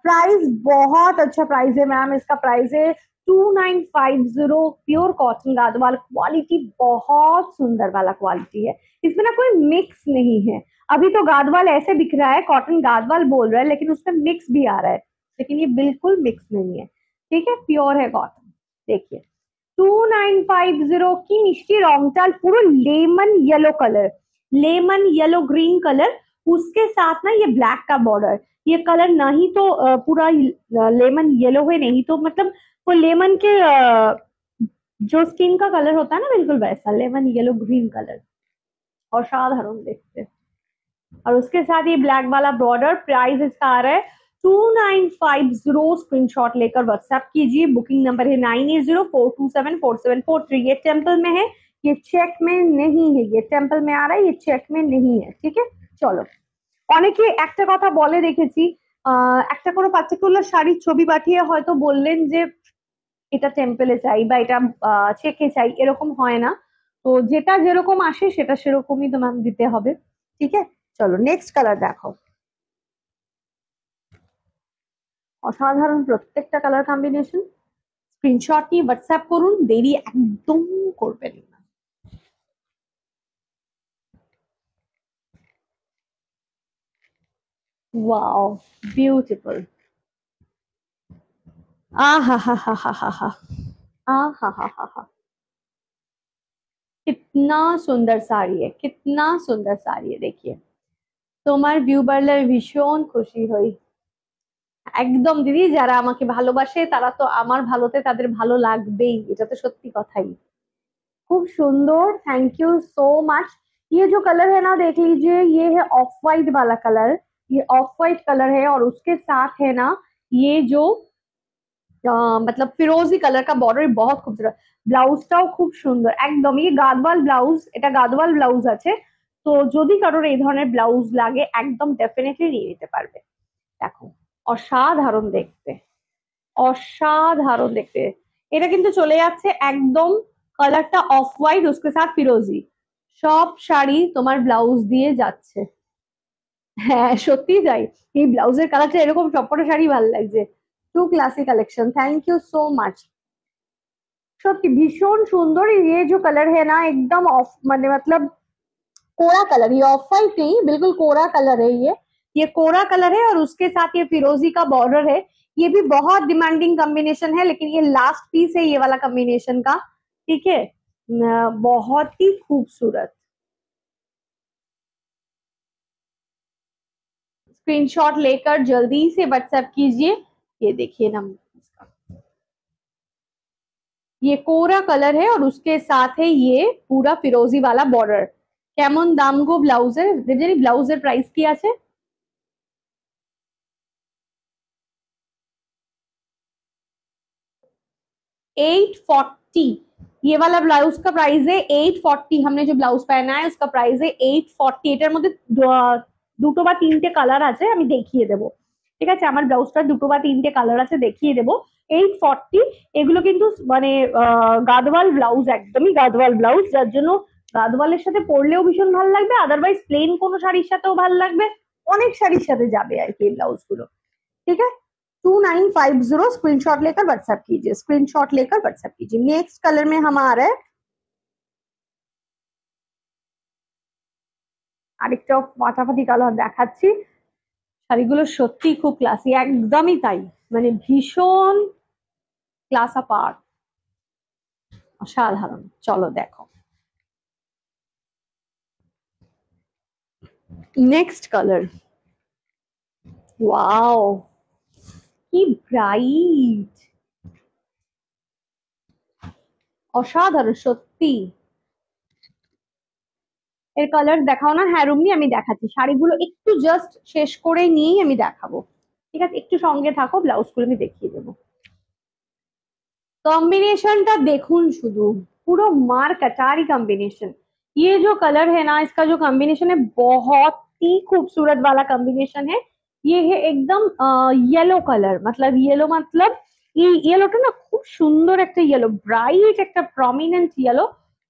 प्राइस बहुत अच्छा प्राइस है मैम, इसका प्राइस है 2950। प्योर कॉटन गादवाल, क्वालिटी बहुत सुंदर वाला क्वालिटी है, इसमें ना कोई मिक्स नहीं है। अभी तो गादवाल ऐसे दिख रहा है, कॉटन गादवाल बोल रहा है, लेकिन उसमें मिक्स भी आ रहा है, लेकिन ये बिल्कुल मिक्स नहीं है, ठीक है, प्योर है कॉटन। देखिए 2950 की मिष्टी रंगटाल पूरा lemon yellow colour, lemon yellow green colour, उसके साथ ना ये ब्लैक का बॉर्डर। ये कलर ना ही तो पूरा लेमन येलो है, नहीं तो मतलब वो लेमन के जो स्किन का कलर होता है ना, बिल्कुल वैसा लेमन येलो ग्रीन कलर, और साधारण देखते हैं। और उसके साथ ये ब्लैक वाला बॉर्डर। प्राइस इसका आ रहा है 2950। स्क्रीनशॉट लेकर व्हाट्सएप कीजिए। बुकिंग नंबर है 9804274743। ये टेम्पल में है, ये चेक में नहीं है। ये टेम्पल में आ रहा है, ये चेक में नहीं है। ठीक है, চলো। অনেকে একটা কথা বলে দেখেছি, একটা কোনো পার্টিকুলার শাড়ির ছবি পাঠিয়ে হয়তো বললেন যে এটা টেম্পলে চাই বা এটা চেকে চাই, এরকম হয় না। তো যেটা যেরকম আসে সেটা সেরকমই তোমার দিতে হবে। ঠিক আছে, চলো নেক্সট কালার দেখো। অসাধারণ প্রত্যেকটা কালার কম্বিনেশন। স্ক্রিনশট নিয়ে হোয়াটসঅ্যাপ করুন, দেরি একদম করবেন না। Wow, beautiful. आहा हा हा हा हा हा, आहा हा हा हा, कितना सुंदर साड़ी है, कितना सुंदर साड़ी है। देखिए তোমার ভিউ বাড়লে আমি ভীষণ খুশি হই। একদম দিদি, যারা আমাকে ভালোবাসে তারা তো আমার ভালোতে তাদের ভালো লাগবেই, এটা তো সত্যি কথাই। खूब सुंदर, थैंक यू सो मच। ये जो कलर है ना, देख लीजिए, ये है ऑफ वाइट वाला कलर। ये ऑफ वाइट कलर है और उसके साथ है ना ये जो मतलब ফিরোজি কালার কা বর্ডার, बहुत खूबसूरत। ব্লাউজটাও খুব সুন্দর একদম। ये গাদওয়াল ব্লাউজ, এটা গাদওয়াল ব্লাউজ আছে। তো যদি কারোর এই ধরনের ব্লাউজ লাগে একদম ডেফিনেটলি নিয়ে নিতে পারবে। দেখো অসাধারণ দেখতে, অসাধারণ দেখতে। এটা কিন্তু চলে যাচ্ছে একদম কালারটা অফ হোয়াইট, उसके साथ ফিরোজি। সব শাড়ি তোমার ব্লাউজ দিয়ে যাচ্ছে। হ্যাঁ সত্যি তাই, এই ব্লাউজের কালারটা এরকম সবকটা শাড়ি ভালো লাগছে। Too classy collection, thank you so much. সত্যি ভীষণ সুন্দর। ये जो कलर है ना एकदम ऑफ মানে मतलब कोरा कलर, ये ऑफ वाइट नहीं, बिल्कुल कोरा कलर है ये कोरा कलर है और उसके साथ ये फिरोजी का बॉर्डर है। ये भी बहुत डिमांडिंग कॉम्बिनेशन है, लेकिन ये लास्ट पीस है ये वाला कॉम्बिनेशन का। ठीक है, बहुत ही खूबसूरत। स्क्रीनशॉट लेकर जल्दी से व्हाट्सएप कीजिए। ये देखिए ना, ये कोरा कलर है और उसके साथ है ये पूरा फिरोजी वाला बॉर्डर। কেমন দাম গো ব্লাউজের? দেবজানি ব্লাউজের প্রাইস কি আছে? 840। ये वाला ब्लाउज का प्राइस है 840। हमने जो ब्लाउज पहना है उसका प्राइस है 840। এটার মধ্যে দুটো বা তিনটে কালার আছে, আমি দেখিয়ে দেবো। ঠিক আছে, আমার ব্লাউজটা দুটো বা তিনটে কালার আছে, দেখিয়ে দেবো। 840। এগুলো কিন্তু মানে গাদওয়াল ব্লাউজ, একদমই গাদওয়াল ব্লাউজ, যার জন্য গাদওয়ালের সাথে পরলেও ভীষণ ভালো লাগবে, আদারওয়াইজ প্লেন কোনো শাড়ির সাথেও ভালো লাগবে, অনেক শাড়ির সাথে যাবে আর কি এই ব্লাউজ গুলো। ঠিক আছে, 2950। स्क्रीनशॉट लेकर व्हाट्सएप कीजिए, स्क्रीनशॉट लेकर व्हाट्सएप कीजिए। नेक्स्ट कलर में हम आ रहे हैं আরেকটা ফাটাফাটি কালার দেখাচ্ছি। শাড়িগুলো সত্যি খুব ক্লাসি, একদমই তাই, মানে ভীষণ ক্লাস আপার্ট, অসাধারণ। চলো দেখো নেক্সট কালার। ওয়াও কি ব্রাইট, অসাধারণ সত্যি। এর কালার দেখাও না। হ্যাঁ রুমনি, আমি দেখাচ্ছি। শাড়িগুলো একটু জাস্ট শেষ করে নিয়েই আমি দেখাবো। ঠিক আছে, একটু সঙ্গে থাকো, ব্লাউজ গুলো আমি দেখিয়ে দেবো। कॉम्बिनेशन टा देखून शुद्ध पूरा मार कटारी कॉम्बिनेशन। ये जो कलर है ना, इसका जो कॉम्बिनेशन है बहुत ही खूबसूरत वाला कॉम्बिनेशन है। ये है एकदम येलो कलर, मतलब येलो मतलब ये येलोটা না খুব সুন্দর একটা ইয়েলো, ব্রাইট একটা প্রমিনেন্ট ইয়েলো,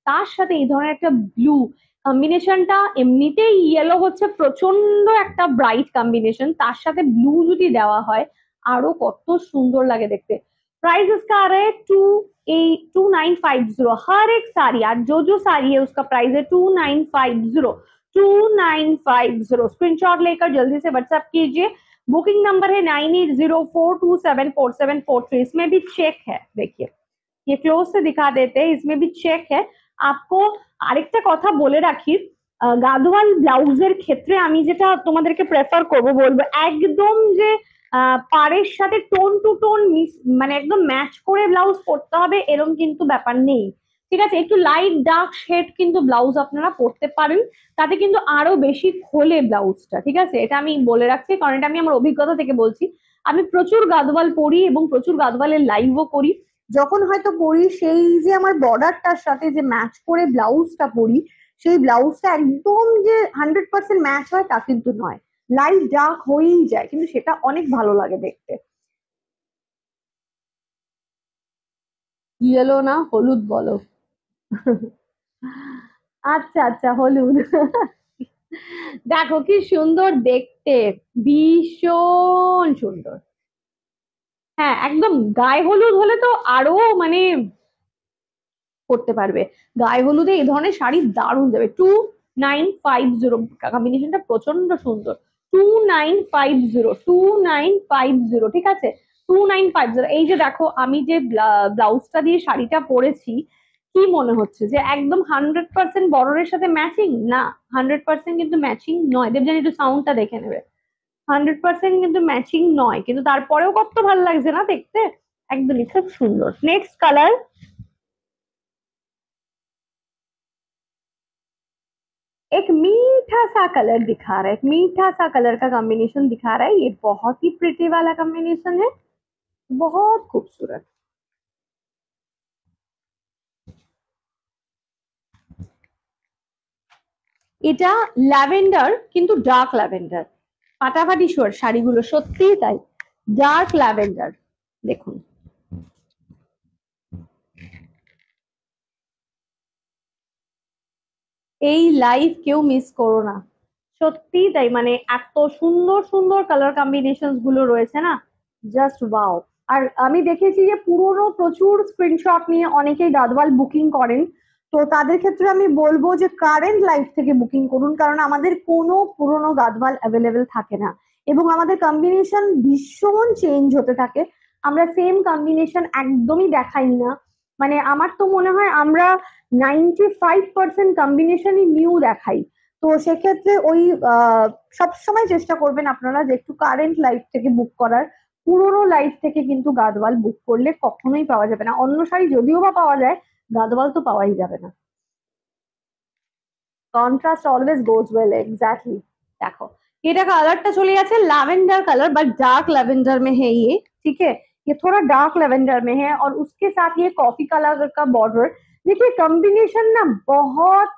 তার সাথে এই ধরনের একটা ব্লু কম্বিনেশনটা। এমনিতেই ইয়েলো হচ্ছে প্রচন্ড একটা ব্রাইট কম্বিনেশন, তার সাথে ব্লু যদি দেওয়া হয় আরো কত সুন্দর লাগে দেখতে। प्राइस इसका आ रहा है 2950। हर एक साड़ी, आज जो साड़ी है उसका प्राइस है 2950। 2950। स्क्रीनशॉट लेकर जल्दी से व्हाट्सएप कीजिए। बुकिंग नंबर है 9804274743। इसमें भी चेक है, देखिए ये क्लोज से दिखा देते हैं, इसमें भी चेक है। आपको আরেকটা কথা বলে রাখি, গাদোয়াল ব্লাউজের ক্ষেত্রে আমি যেটা তোমাদেরকে প্রেফার করবো, বলবো একদম যে পাড়ের সাথে টোন টু টোন মানে একদম ম্যাচ করে ব্লাউজ পরতে হবে এরকম কিন্তু ব্যাপার নেই। ঠিক আছে, একটু লাইট ডার্ক শেড কিন্তু ব্লাউজ আপনারা পরতে পারেন, তাতে কিন্তু আরো বেশি খোলে ব্লাউজটা। ঠিক আছে, এটা আমি বলে রাখছি, কারণ এটা আমি আমার অভিজ্ঞতা থেকে বলছি। আমি প্রচুর গাদোয়াল পরি এবং প্রচুর গাদোয়ালের লাইভও করি। যখন হয়তো পরি, সেই যে আমার বর্ডারটার সাথে যে ম্যাচ করে ব্লাউজটা পরি, সেই ব্লাউজটা একদম যে 100% ম্যাচ হয় তা কিন্তু নয়, লাইট ডার্ক হয়েই যায়, কিন্তু সেটা অনেক ভালো লাগে দেখতে। ইয়েলো না হলুদ বলো? আচ্ছা আচ্ছা, হলুদ। দেখো কি সুন্দর দেখতে, ভীষণ সুন্দর। হ্যাঁ একদম, গায়ে হলুদ হলে তো আরো মানে করতে পারবে। গায়ে হলুদে এই ধরনের শাড়ি দারুণ যাবে। 2950, কম্বিনেশনটা প্রচন্ড সুন্দর। 2950, ঠিক আছে, 2950। এই যে দেখো আমি যে ব্লাউজটা দিয়ে শাড়িটা পরেছি, কি মনে হচ্ছে যে একদম 100% বর্ডারের সাথে ম্যাচিং? না, 100% কিন্তু ম্যাচিং নয়। দেবজানি একটু সাউন্ডটা দেখে নেবে। 100% কিন্তু ম্যাচিং নয়, কিন্তু তারপরেও কত ভালো লাগছে না দেখতে, একদমই খুব সুন্দর। নেক্সট কালার, एक मीठा सा कलर दिखा रहा है, एक मीठा सा कलर का कॉम्बिनेशन दिखा रहा है। ये बहुत ही प्रिटी वाला कॉम्बिनेशन है, बहुत खूबसूरत। এটা ল্যাভেন্ডার, কিন্তু ডার্ক ল্যাভেন্ডার। ফাটাফাটি শাড়িগুলো সত্যিই তাই, ডার্ক ল্যাভেন্ডার। দেখুন, এই লাইভ কেউ মিস করো না, সত্যি তাই। মানে এত সুন্দর সুন্দর কালার কম্বিনেশন গুলো রয়েছে না, জাস্ট ওয়াও। আর আমি দেখেছি যে পুরোনো প্রচুর স্ক্রিনশট নিয়ে অনেকেই গাদওয়াল বুকিং করেন, তো তাদের ক্ষেত্রে আমি বলবো যে কারেন্ট লাইফ থেকে বুকিং করুন, কারণ আমাদের কোনো পুরোনো গাদওয়াল অ্যাভেলেবেল থাকে না, এবং আমাদের কম্বিনেশন ভীষণ চেঞ্জ হতে থাকে। আমরা সেম কম্বিনেশন একদমই দেখাই না। মানে আমার তো মনে হয় আমরা 95% কম্বিনেশনই নিউ দেখাই। তো সেক্ষেত্রে ওই সবসময় চেষ্টা করবেন আপনারা যে একটু কারেন্ট লাইফ থেকে বুক করার। পুরোনো লাইফ থেকে কিন্তু গাদওয়াল বুক করলে কখনোই পাওয়া যাবে না। অন্য শাড়ি যদিও বা পাওয়া যায়, গাদওয়াল তো পাওয়াই যাবে না। কন্ট্রাস্ট অলওয়েজ গোজ वेल, एग्जैक्टली। देखो ये कलरটা चले যাচ্ছে lavender colour, but dark lavender में है ये। ठीक है, ये थोड़ा डार्क लैवेंडर में है, और उसके साथ ये कॉफी कलर का बॉर्डर। देखिए कॉम्बिनेशन ना बहुत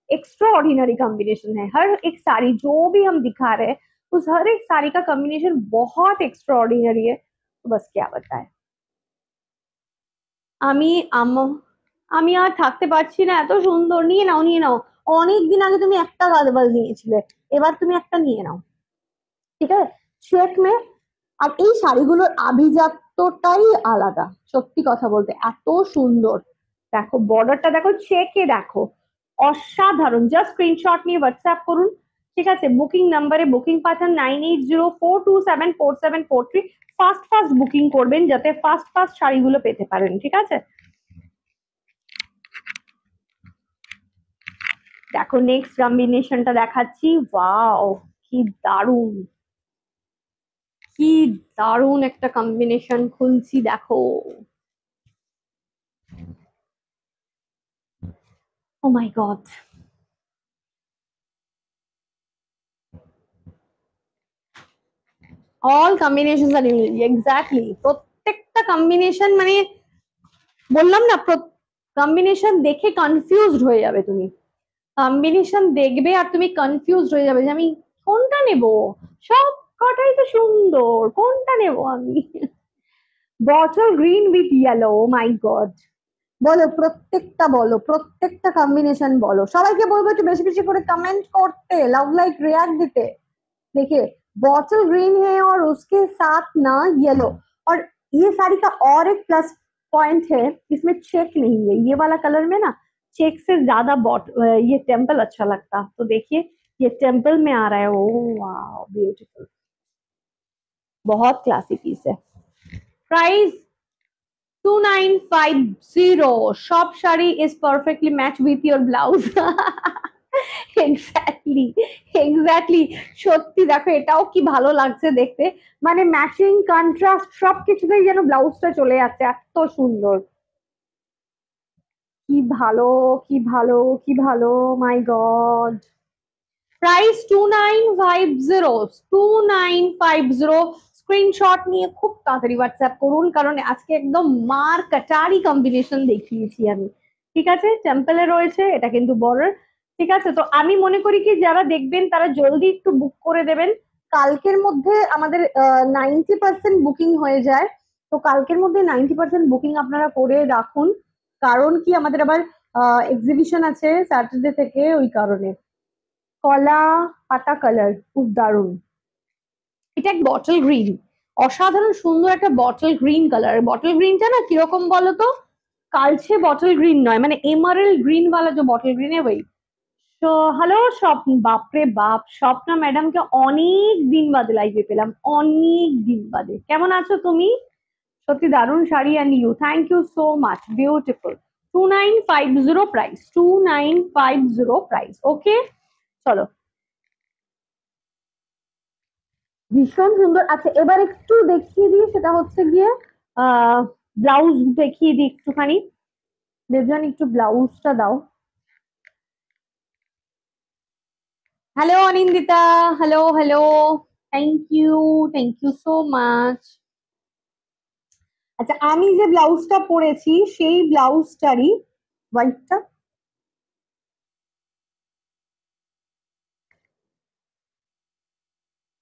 एक्स्ट्रा ऑर्डिनरी कॉम्बिनेशन है। हर एक साड़ी जो भी हम दिखा रहे हैं, उस हर एक साड़ी का कॉम्बिनेशन बहुत एक्स्ट्रा ऑर्डिनरी है, तो बस क्या बताए। আমি আমি আর থাকতে পারছি না, এত সুন্দর। নিয়ে নাও নিয়ে নাও, অনেকদিন আগে তুমি একটা গাদওয়াল নিয়েছিলে, এবার তুমি একটা নিয়ে নাও। ঠিক আছে, চেক মে। আর এই শাড়িগুলোর আভিজাত্যটাই আলাদা, সত্যি কথা বলতে এত সুন্দর। দেখো বর্ডারটা দেখো, চেকে দেখো, অসাধারণ। জাস্ট স্ক্রিনশট নিয়ে হোয়াটসঅ্যাপ করুন। ঠিক আছে, বুকিং নাম্বারে বুকিং পাঠান 9804274743। ফাস্ট ফাস্ট বুকিং করবেন, যাতে ফাস্ট ফাস্ট শাড়িগুলো পেতে পারেন। ঠিক আছে, দেখো নেক্সট কম্বিনেশনটা দেখাচ্ছি। ওয়াও, কি দারুণ, কি দারুণ একটা কম্বিনেশন খুলছি দেখো। ও my god, all combination R unique, exactly. প্রত্যেকটা কম্বিনেশন মানে বললাম না, কম্বিনেশন দেখে কনফিউজড হয়ে যাবে তুমি। কম্বিনেশন দেখবে আর তুমি কনফিউজড হয়ে যাবে যে আমি কোনটা নেব। সব কটাই তো সুন্দর, কোনটা নেব আমি। Bottle green with yellow, oh my God. বলো প্রত্যেকটা, বলো প্রত্যেকটা कॉम्बिनेशन বলো। সবাইকে বলবো একটু বেশি বেশি করে कमेंट करते, लव लाइक रिएक्ट देते। देखिए बॉटल ग्रीन है और उसके साथ ना येलो। और ये साड़ी का और एक प्लस पॉइंट है, इसमें चेक नहीं है। ये वाला कलर में ना चेक से ज्यादा ये टेम्पल अच्छा लगता। तो देखिए ये टेम्पल में आ रहा है। ओ वाह, ब्यूटीफुल, बहुत क्लासी पीस है। प्राइस 2950। সব sari is perfectly match with your blouse। Exactly, exactly. সত্যি দেখো এটাও কি ভালো লাগছে দেখতে, মানে ম্যাচিং কন্ট্রাস্ট সবকিছুতেই যেন ব্লাউজটা চলে যাচ্ছে, এত সুন্দর। কি ভালো, কি ভালো, কি ভালো, মাই গড। প্রাইস 2950, 2950। স্ক্রিনশট নিয়ে খুব তাড়াতাড়ি হোয়াটসঅ্যাপ করুন, কারণ আজকে একদম মার কাটারি কম্বিনেশন দেখিয়েছি আমি। ঠিক আছে, টেম্পলে রয়েছে, এটা কিন্তু বর্ডার। ঠিক আছে, তো আমি মনে করি কি যারা দেখবেন তারা জলদি একটু বুক করে দেবেন। কালকের মধ্যে আমাদের 90% বুকিং হয়ে যায়। তো কালকের মধ্যে 90% বুকিং আপনারা করে রাখুন, কারণ কি আমাদের আবার এক্সিবিশন আছে স্যাটারডে থেকে, ওই কারণে। কলা পাতা কালার, খুব দারুণ। এটা এক বটল গ্রিন, অসাধারণ সুন্দর একটা বটল গ্রিন কালার। বটল গ্রিনটা না কিরকম বলতো, কালচে বটল গ্রিন নয়, মানে এমারেল্ড গ্রিন वाला जो বটল গ্রিন है वही। তো হ্যালো স্বপ্ন, বাপরে বাপ, স্বপ্না ম্যাডামকে অনেক দিন বাদে লাইভে পেলাম, অনেক দিন বাদে। কেমন আছো তুমি? সত্যি দারুণ শাড়ি, and you, thank you so much, beautiful. 2950 price, 2950 price. Okay, চলো। ভীষণ সুন্দর। আচ্ছা, এবার একটু দেখিয়ে দিই, সেটা হচ্ছে গিয়ে ব্লাউজ দেখিয়ে দিই একটুখানি। দেবজান একটু ব্লাউজটা দাও। Hello Anindita, hello hello, thank you so much. আচ্ছা, আমি যে ব্লাউজটা পরেছি সেই ব্লাউজটারই হোয়াইটটা,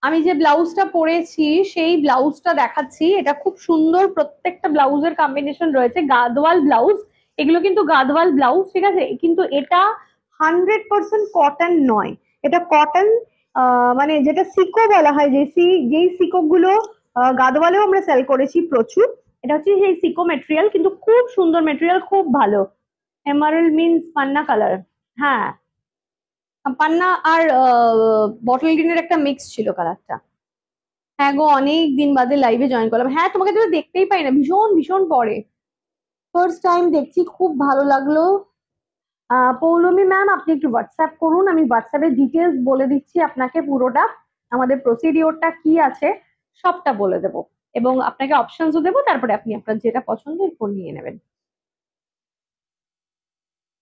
আমি যে ব্লাউজটা পরেছি সেই ব্লাউজটা দেখাচ্ছি। এটা খুব সুন্দর, প্রত্যেকটা ব্লাউজের কম্বিনেশন রয়েছে, গাদওয়াল ব্লাউজ। এগুলো কিন্তু গাদওয়াল ব্লাউজ, ঠিক আছে, কিন্তু এটা 100% কটন নয়, এটা কটন মানে যেটা সিকো বলা হয়, যেই সিকো গুলো গাদওয়ালেও আমরা সেল করেছি প্রচুর। এটা হচ্ছে সেই সিকো মেটেরিয়াল, কিন্তু খুব সুন্দর মেটেরিয়াল, খুব ভালো। এমারেল্ড মিন্স পান্না কালার। হ্যাঁ, পান্না আর বটল গ্রিনের একটা মিক্স ছিল কালারটা। হ্যাঁ গো, অনেক দিন বাদে লাইভে জয়েন করলাম। হ্যাঁ, তোমাকে তো দেখতেই পাই না, ভীষণ ভীষণ পরে ফার্স্ট টাইম দেখছি, খুব ভালো লাগলো। পৌলমী ম্যাম, আপনি একটু হোয়াটসঅ্যাপ করুন, আমি হোয়াটসঅ্যাপে ডিটেলস বলে দিচ্ছি আপনাকে, পুরোটা আমাদের প্রসিডিওরটা কি আছে সবটা বলে দেবো, এবং আপনাকে অপশনসও দেবো, তারপরে আপনি আপনার যেটা পছন্দ এরপর নিয়ে নেবেন।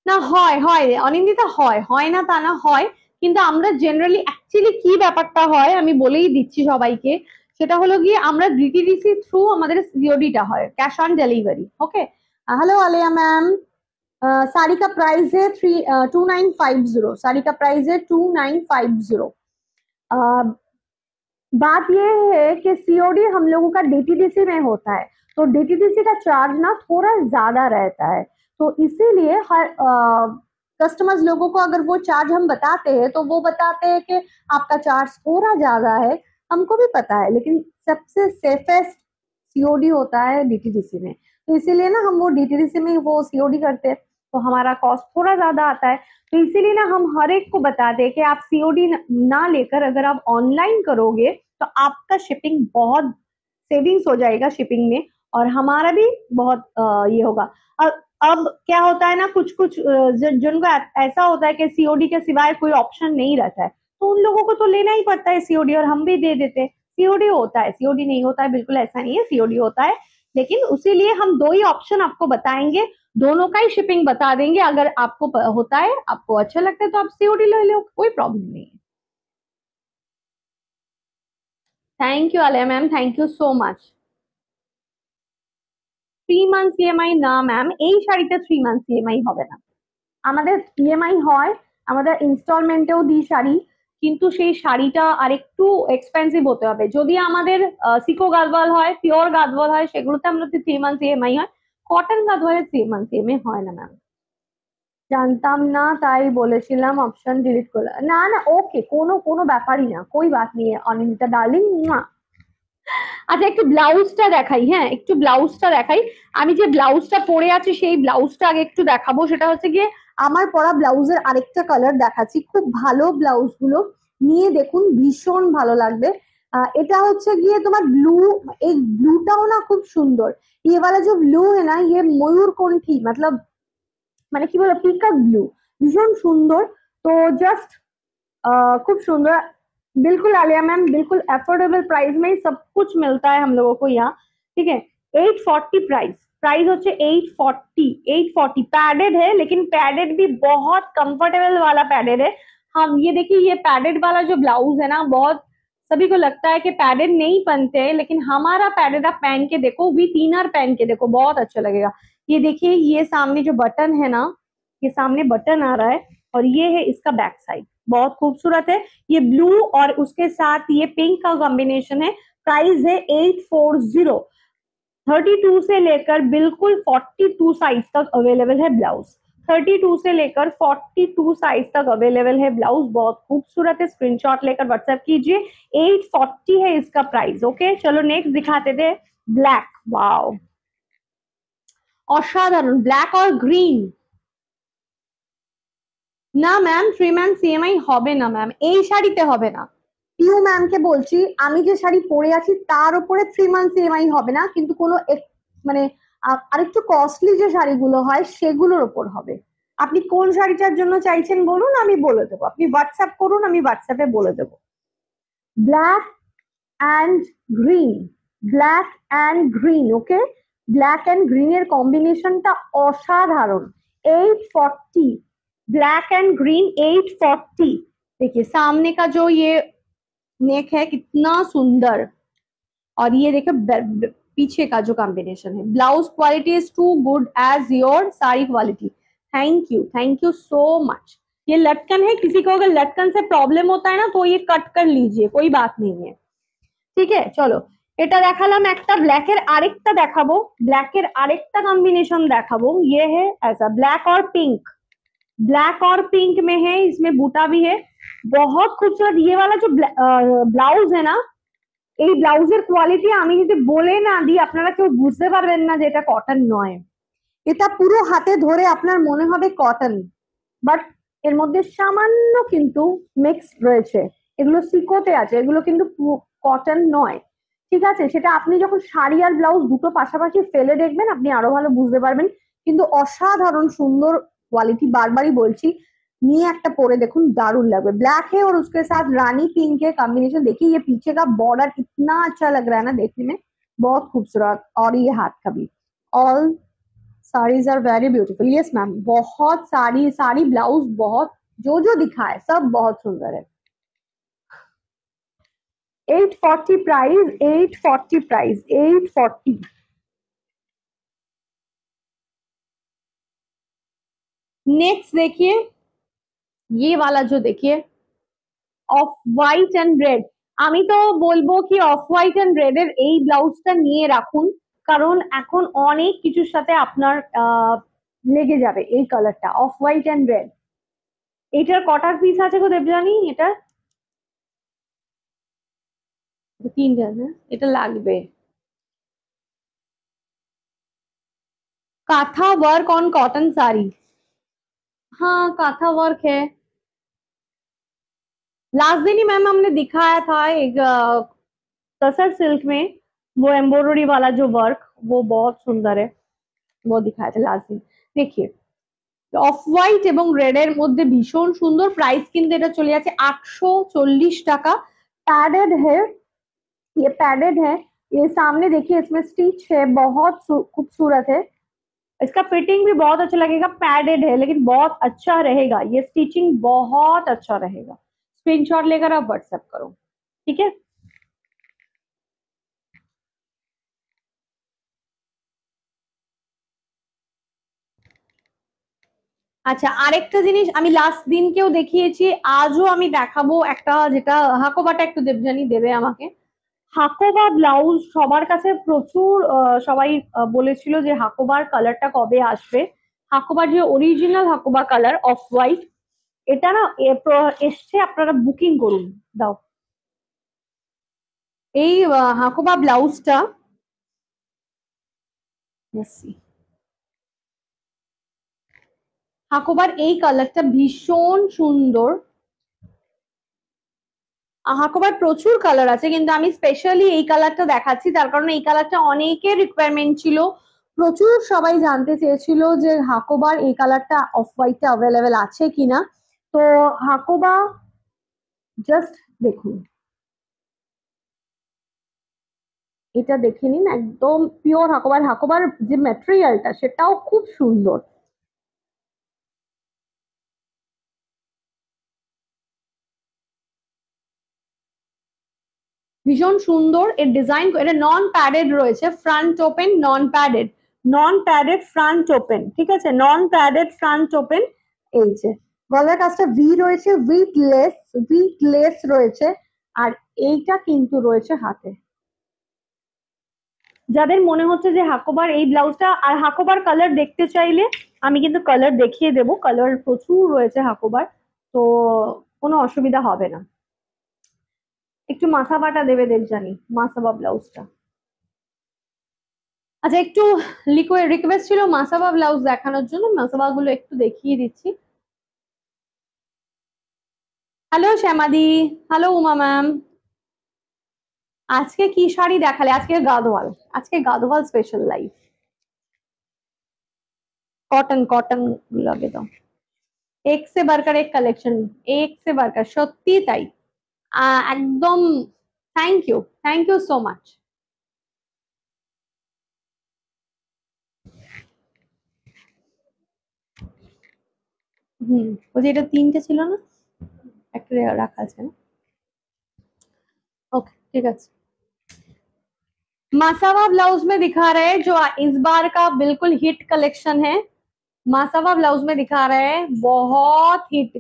না, হয় হয় অনিন্দিতা, হয় হয় না তা না, হয়। কিন্তু আমরা জেনারেলি অ্যাকচুয়ালি কি ব্যাপারটা হয় আমি বলেই দিচ্ছি সবাইকে। সেটা হলো গিয়ে আমরা ডিটিডিসি থ্রু আমাদের সিওডিটা হয়, cash on delivery. Okay. Hello Alia ma'am, sari का प्राइस है 2950, साड़ी का प्राइस है 2950। बात ये है कि सीओडी हम लोगों का डीटीडीसी में होता है, तो डीटीडीसी का चार्ज ना थोड़ा ज्यादा रहता है। तो इसीलिए हर कस्टमर्स लोगों को अगर वो चार्ज हम बताते हैं तो वो बताते हैं कि आपका चार्ज थोड़ा ज्यादा है। हमको भी पता है, लेकिन सबसे सेफेस्ट सीओडी होता है डीटीडीसी में, तो इसीलिए ना हम वो डीटीडीसी में वो सीओडी करते हैं, तो हमारा कॉस्ट थोड़ा ज्यादा आता है। तो इसीलिए ना हम हर एक को बता दें कि आप सीओडी ना लेकर अगर आप ऑनलाइन करोगे तो आपका शिपिंग बहुत सेविंग्स हो जाएगा शिपिंग में, और हमारा भी बहुत ये होगा। अब क्या होता है ना, कुछ कुछ जिनको ऐसा होता है कि सीओडी के सिवाय कोई ऑप्शन नहीं रहता है, तो उन लोगों को तो लेना ही पड़ता है सीओडी, और हम भी दे देते हैं। सीओडी होता है, सीओडी नहीं होता है बिल्कुल ऐसा नहीं है, सीओडी होता है, लेकिन उसी लिए हम दो ही ऑप्शन आपको बताएंगे, दोनों का ही शिपिंग बता देंगे। अगर आपको होता है, आपको अच्छा लगता है तो आप सीओडी ले लो, कोई प्रॉब्लम नहीं है। Thank you Alia ma'am, thank you so much. 3 months EMI না ম্যাম, এই শাড়িতে 3 মান্থস ইএমআই হবে না। আমাদের ইএমআই হয়, আমাদের ইনস্টলমেন্টেও দিই শাড়ি, কিন্তু সেই শাড়িটা আরেকটু এক্সপেন্সিভ হতে হবে। যদি আমাদের সিকো গাদওয়াল হয়, পিওর গাদওয়াল হয়, সেগুলোতে আমাদের 3 মান্থস ইএমআই হয়। কটন গাদওয়ালে 3 মান্থস ইএমআই হয় না ম্যাম। জানতাম না তাই বলেছিলাম, অপশন ডিলিট করলাম। না না, ওকে, কোনো কোনো ব্যাপারই না, কই বাত নিয়ে অনিন্দিতা ডার্লিং। আচ্ছা, একটু ব্লাউজটা দেখাই, হ্যাঁ একটু ব্লাউজটা দেখাই। আমি যে ব্লাউজটা পরে আছি সেই ব্লাউজটা আগে একটু দেখাবো। সেটা হচ্ছে গিয়ে আমার পরা ব্লাউজের আরেকটা কালার দেখাচ্ছি, খুব ভালো ব্লাউজ গুলো নিয়ে দেখুন, ভীষণ ভালো লাগবে। এটা হচ্ছে গিয়ে তোমার ব্লু, এই ব্লুটাও না খুব সুন্দর। ये वाला जो ब्लू है ना, ये मयूर कंठी मतलब, মানে কি বলে, পিকক ব্লু, ভীষণ সুন্দর। तो जस्ट खूब सुंदर, बिल्कुल आलिया मैम, बिल्कुल अफोर्डेबल प्राइस में सब कुछ मिलता है हम लोगों को यहाँ, ठीक है। 840 प्राइस, प्राइस होचे 840 पैडेड है, लेकिन पैडेड भी बहुत कंफर्टेबल वाला पैडेड है। हम ये देखिए, ये पैडेड वाला जो ब्लाउज है ना, बहुत सभी को लगता है कि पैडेड नहीं पहनते हैं, लेकिन हमारा पैडेड आप पहन के देखो, वी तीनर पहन के देखो, बहुत अच्छा लगेगा। ये देखिए, ये सामने जो बटन है ना, ये सामने बटन आ रहा है, और ये है इसका बैक साइड, बहुत खूबसूरत है। ये ब्लू और उसके साथ ये पिंक का कॉम्बिनेशन है। प्राइस है 840। 32 से लेकर बिल्कुल 42 साइज तक अवेलेबल है ब्लाउज। 32 से लेकर 42 साइज तक अवेलेबल है ब्लाउज, बहुत खूबसूरत है। स्क्रीनशॉट लेकर व्हाट्सएप कीजिए। 840 है इसका प्राइस। ओके, चलो नेक्स्ट दिखाते थे, ब्लैक। वाओ, असाधारण, ब्लैक और ग्रीन। না ম্যাম 3 মান সিএমআই হবে না ম্যাম, এই শাড়িতে হবে না। পিউ ম্যামকে বলছি, আমি যে শাড়ি পরে আছি তার উপরে 3 মান সিএমআই হবে না, কিন্তু কোনো মানে আরেকটু কস্টলি যে শাড়িগুলো হয় সেগুলোর উপর হবে। আপনি কোন শাড়িটার জন্য চাইছেন বলুন, আমি বলে দেবো। আপনি হোয়াটসঅ্যাপ করুন, আমি হোয়াটসঅ্যাপে বলে দেবো। Black and green, black and green. Okay, black and গ্রিনের কম্বিনেশনটা অসাধারণ। 840, ब्लैक एंड ग्रीन 840। देखिए सामने का जो ये नेक है कितना सुंदर, और ये देखिए पीछे का जो कॉम्बिनेशन है। Blouse quality is too good as your sari quality. Thank you so much. ये लटकन है, किसी को अगर लटकन से प्रॉब्लम होता है ना तो ये कट कर लीजिए, कोई बात नहीं है, ঠিক আছে। চলো, এটা দেখালাম একটা, ব্ল্যাকের আরেকটা দেখাবো, ব্ল্যাকের আরেকটা কম্বিনেশন দেখাবো। ये है ऐसा ब्लैक और पिंक, ब्लैक और पिंक में है, इसमें बूटा भी है, बहुत खूबसूरत। ये वाला जो ব্লাউজ है না, এই ব্লাউজের কোয়ালিটি আমি যদি বলে না দিই আপনারা কেউ বুঝতে পারবেন না যে এটা কটন নয়। এটা পুরো হাতে ধরে আপনার মনে হবে কটন, বাট এর মধ্যে সামান্য কিন্তু মিক্স রয়েছে, এগুলো সিকোতে আছে, এগুলো কিন্তু কটন নয়, ঠিক আছে। সেটা আপনি যখন শাড়ি আর ব্লাউজ দুটো পাশাপাশি ফেলে দেখবেন আপনি আরো ভালো বুঝতে পারবেন। কিন্তু অসাধারণ সুন্দর क्वालिटी, बार बार ही बोलছি, নিয়ে একটা পরে দেখুন, दारुण लगेगा। ब्लैक है और उसके साथ रानी पिंक के कॉम्बिनेशन। देखिए ये पीछे का बॉर्डर इतना अच्छा लग रहा है ना देखने में, बहुत खूबसूरत। और ये हाथ का भी, all saris are very beautiful. Yes ma'am, बहुत साड़ी ब्लाउज बहुत, जो दिखा है सब बहुत सुंदर है। 840 प्राइस, 840 प्राइस, 840। नेक्स्ट देखिए, ये वाला जो देखिए অফ হোয়াইট এন্ড রেড, আমি তো বলবো কি অফ হোয়াইট এন্ড রেড এর এই ব্লাউজটা নিয়ে রাখুন, কারণ এখন অনেক কিছুর সাথে আপনার লেগে যাবে এই কালারটা, অফ হোয়াইট এন্ড রেড। এটার কটার পিস আছে গো দেবজানি? এটা 3টা, এটা লাগবে। काथा वर्क ऑन कॉटन साड़ी, हाँ काथा वर्क है। लास्ट दिन ही मैम हमने दिखाया था एक तसर सिल्क में, वो एम्ब्रॉयडरी वाला जो वर्क, वो बहुत सुंदर है, वो दिखाया था लास्ट दिन। देखिए অফ হোয়াইট এবং রেড এর মধ্যে ভীষণ সুন্দর। প্রাইস কিন্তু এটা চলে যাচ্ছে 840 টাকা। पैडेड है, ये पैडेड है। ये सामने देखिए इसमें स्टिच है, बहुत खूबसूरत है। इसका फिटिंग भी बहुत अच्छा लगेगा। पैडेड है लेकिन बहुत अच्छा रहेगा, ये स्टिचिंग बहुत अच्छा रहेगा। स्क्रीनशॉट लेकर आप व्हाट्सएप करो, ठीक है। আচ্ছা, আরেকটা জিনিস আমি লাস্ট দিনকেও দেখিয়েছি, আজও আমি দেখাবো একটা, যেটা হাকোবাটা একটু দেবজানি দেবে আমাকে। হাকোবা ব্লাউজ সবার কাছে প্রচুর, সবাই বলেছিল যে হাকোবার কালারটা কবে আসবে। হাকোবার যে original Hakoba colour off white, এটা না এসছে, আপনারা বুকিং করুন। দাও, এই হাকোবা ব্লাউজটা হাকোবার এই কালারটা ভীষণ সুন্দর। হাকোবার প্রচুর কালার আছে, কিন্তু আমি স্পেশালি এই কালারটা দেখাচ্ছি তার কারণ এই কালারটা অনেকের রিকোয়ারমেন্ট ছিল, প্রচুর সবাই জানতে চেয়েছিল যে হাকোবার এই কালারটা অফ হোয়াইটটা অ্যাভেলেবেল আছে কিনা। তো হাকোবা জাস্ট দেখুন, এটা দেখে নিন, একদম পিওর হাকোবার। হাকোবার যে ম্যাটেরিয়ালটা সেটাও খুব সুন্দর। ভীষণ সুন্দর এর ডিজাইন। এটা নন প্যাডেড রয়েছে, ফ্রন্ট ওপেন, নন প্যাডেড, নন প্যাডেড ফ্রন্ট ওপেন, ঠিক আছে, নন প্যাডেড ফ্রন্ট ওপেন। এই যে গলার কাজটা ভি রয়েছে, উইথ লেস রয়েছে, আর এইটা কিন্তু রয়েছে হাতে। যাদের মনে হচ্ছে যে হাকোবার এই ব্লাউজটা, আর হাকোবার কালার দেখতে চাইলে আমি কিন্তু কালার দেখিয়ে দেবো, কালার প্রচুর রয়েছে হাকোবার, তো কোনো অসুবিধা হবে না। একটু মাথাবাটা দেবে দেবজানি, মাসাবা ব্লাউজটা। আচ্ছা, একটু রিকোয়েস্ট ছিল মাসাবা ব্লাউজ দেখানোর জন্য, মাসাবা গুলো একটু দেখিয়ে দিচ্ছি। হ্যালো শ্যামাদি, হ্যালো উমা ম্যাম। আজকে কি শাড়ি দেখালে? আজকে গাদোয়াল, আজকে Gadwal special live. Cotton cotton লগে দাও, এক সে বারকার এক কালেকশন, এক সে বারকার, সত্যি তাই। একদম থ্যাংক ইউ সো মাচ। ওই যে এটা তিনটে ছিল না, একটা রাখা আছে না, ओके ठीक है। मासावा ब्लाउज में दिखा रहे हैं जो इस बार का बिल्कुल हिट कलेक्शन है। मासावा ब्लाउज में दिखा रहे हैं, बहुत हिट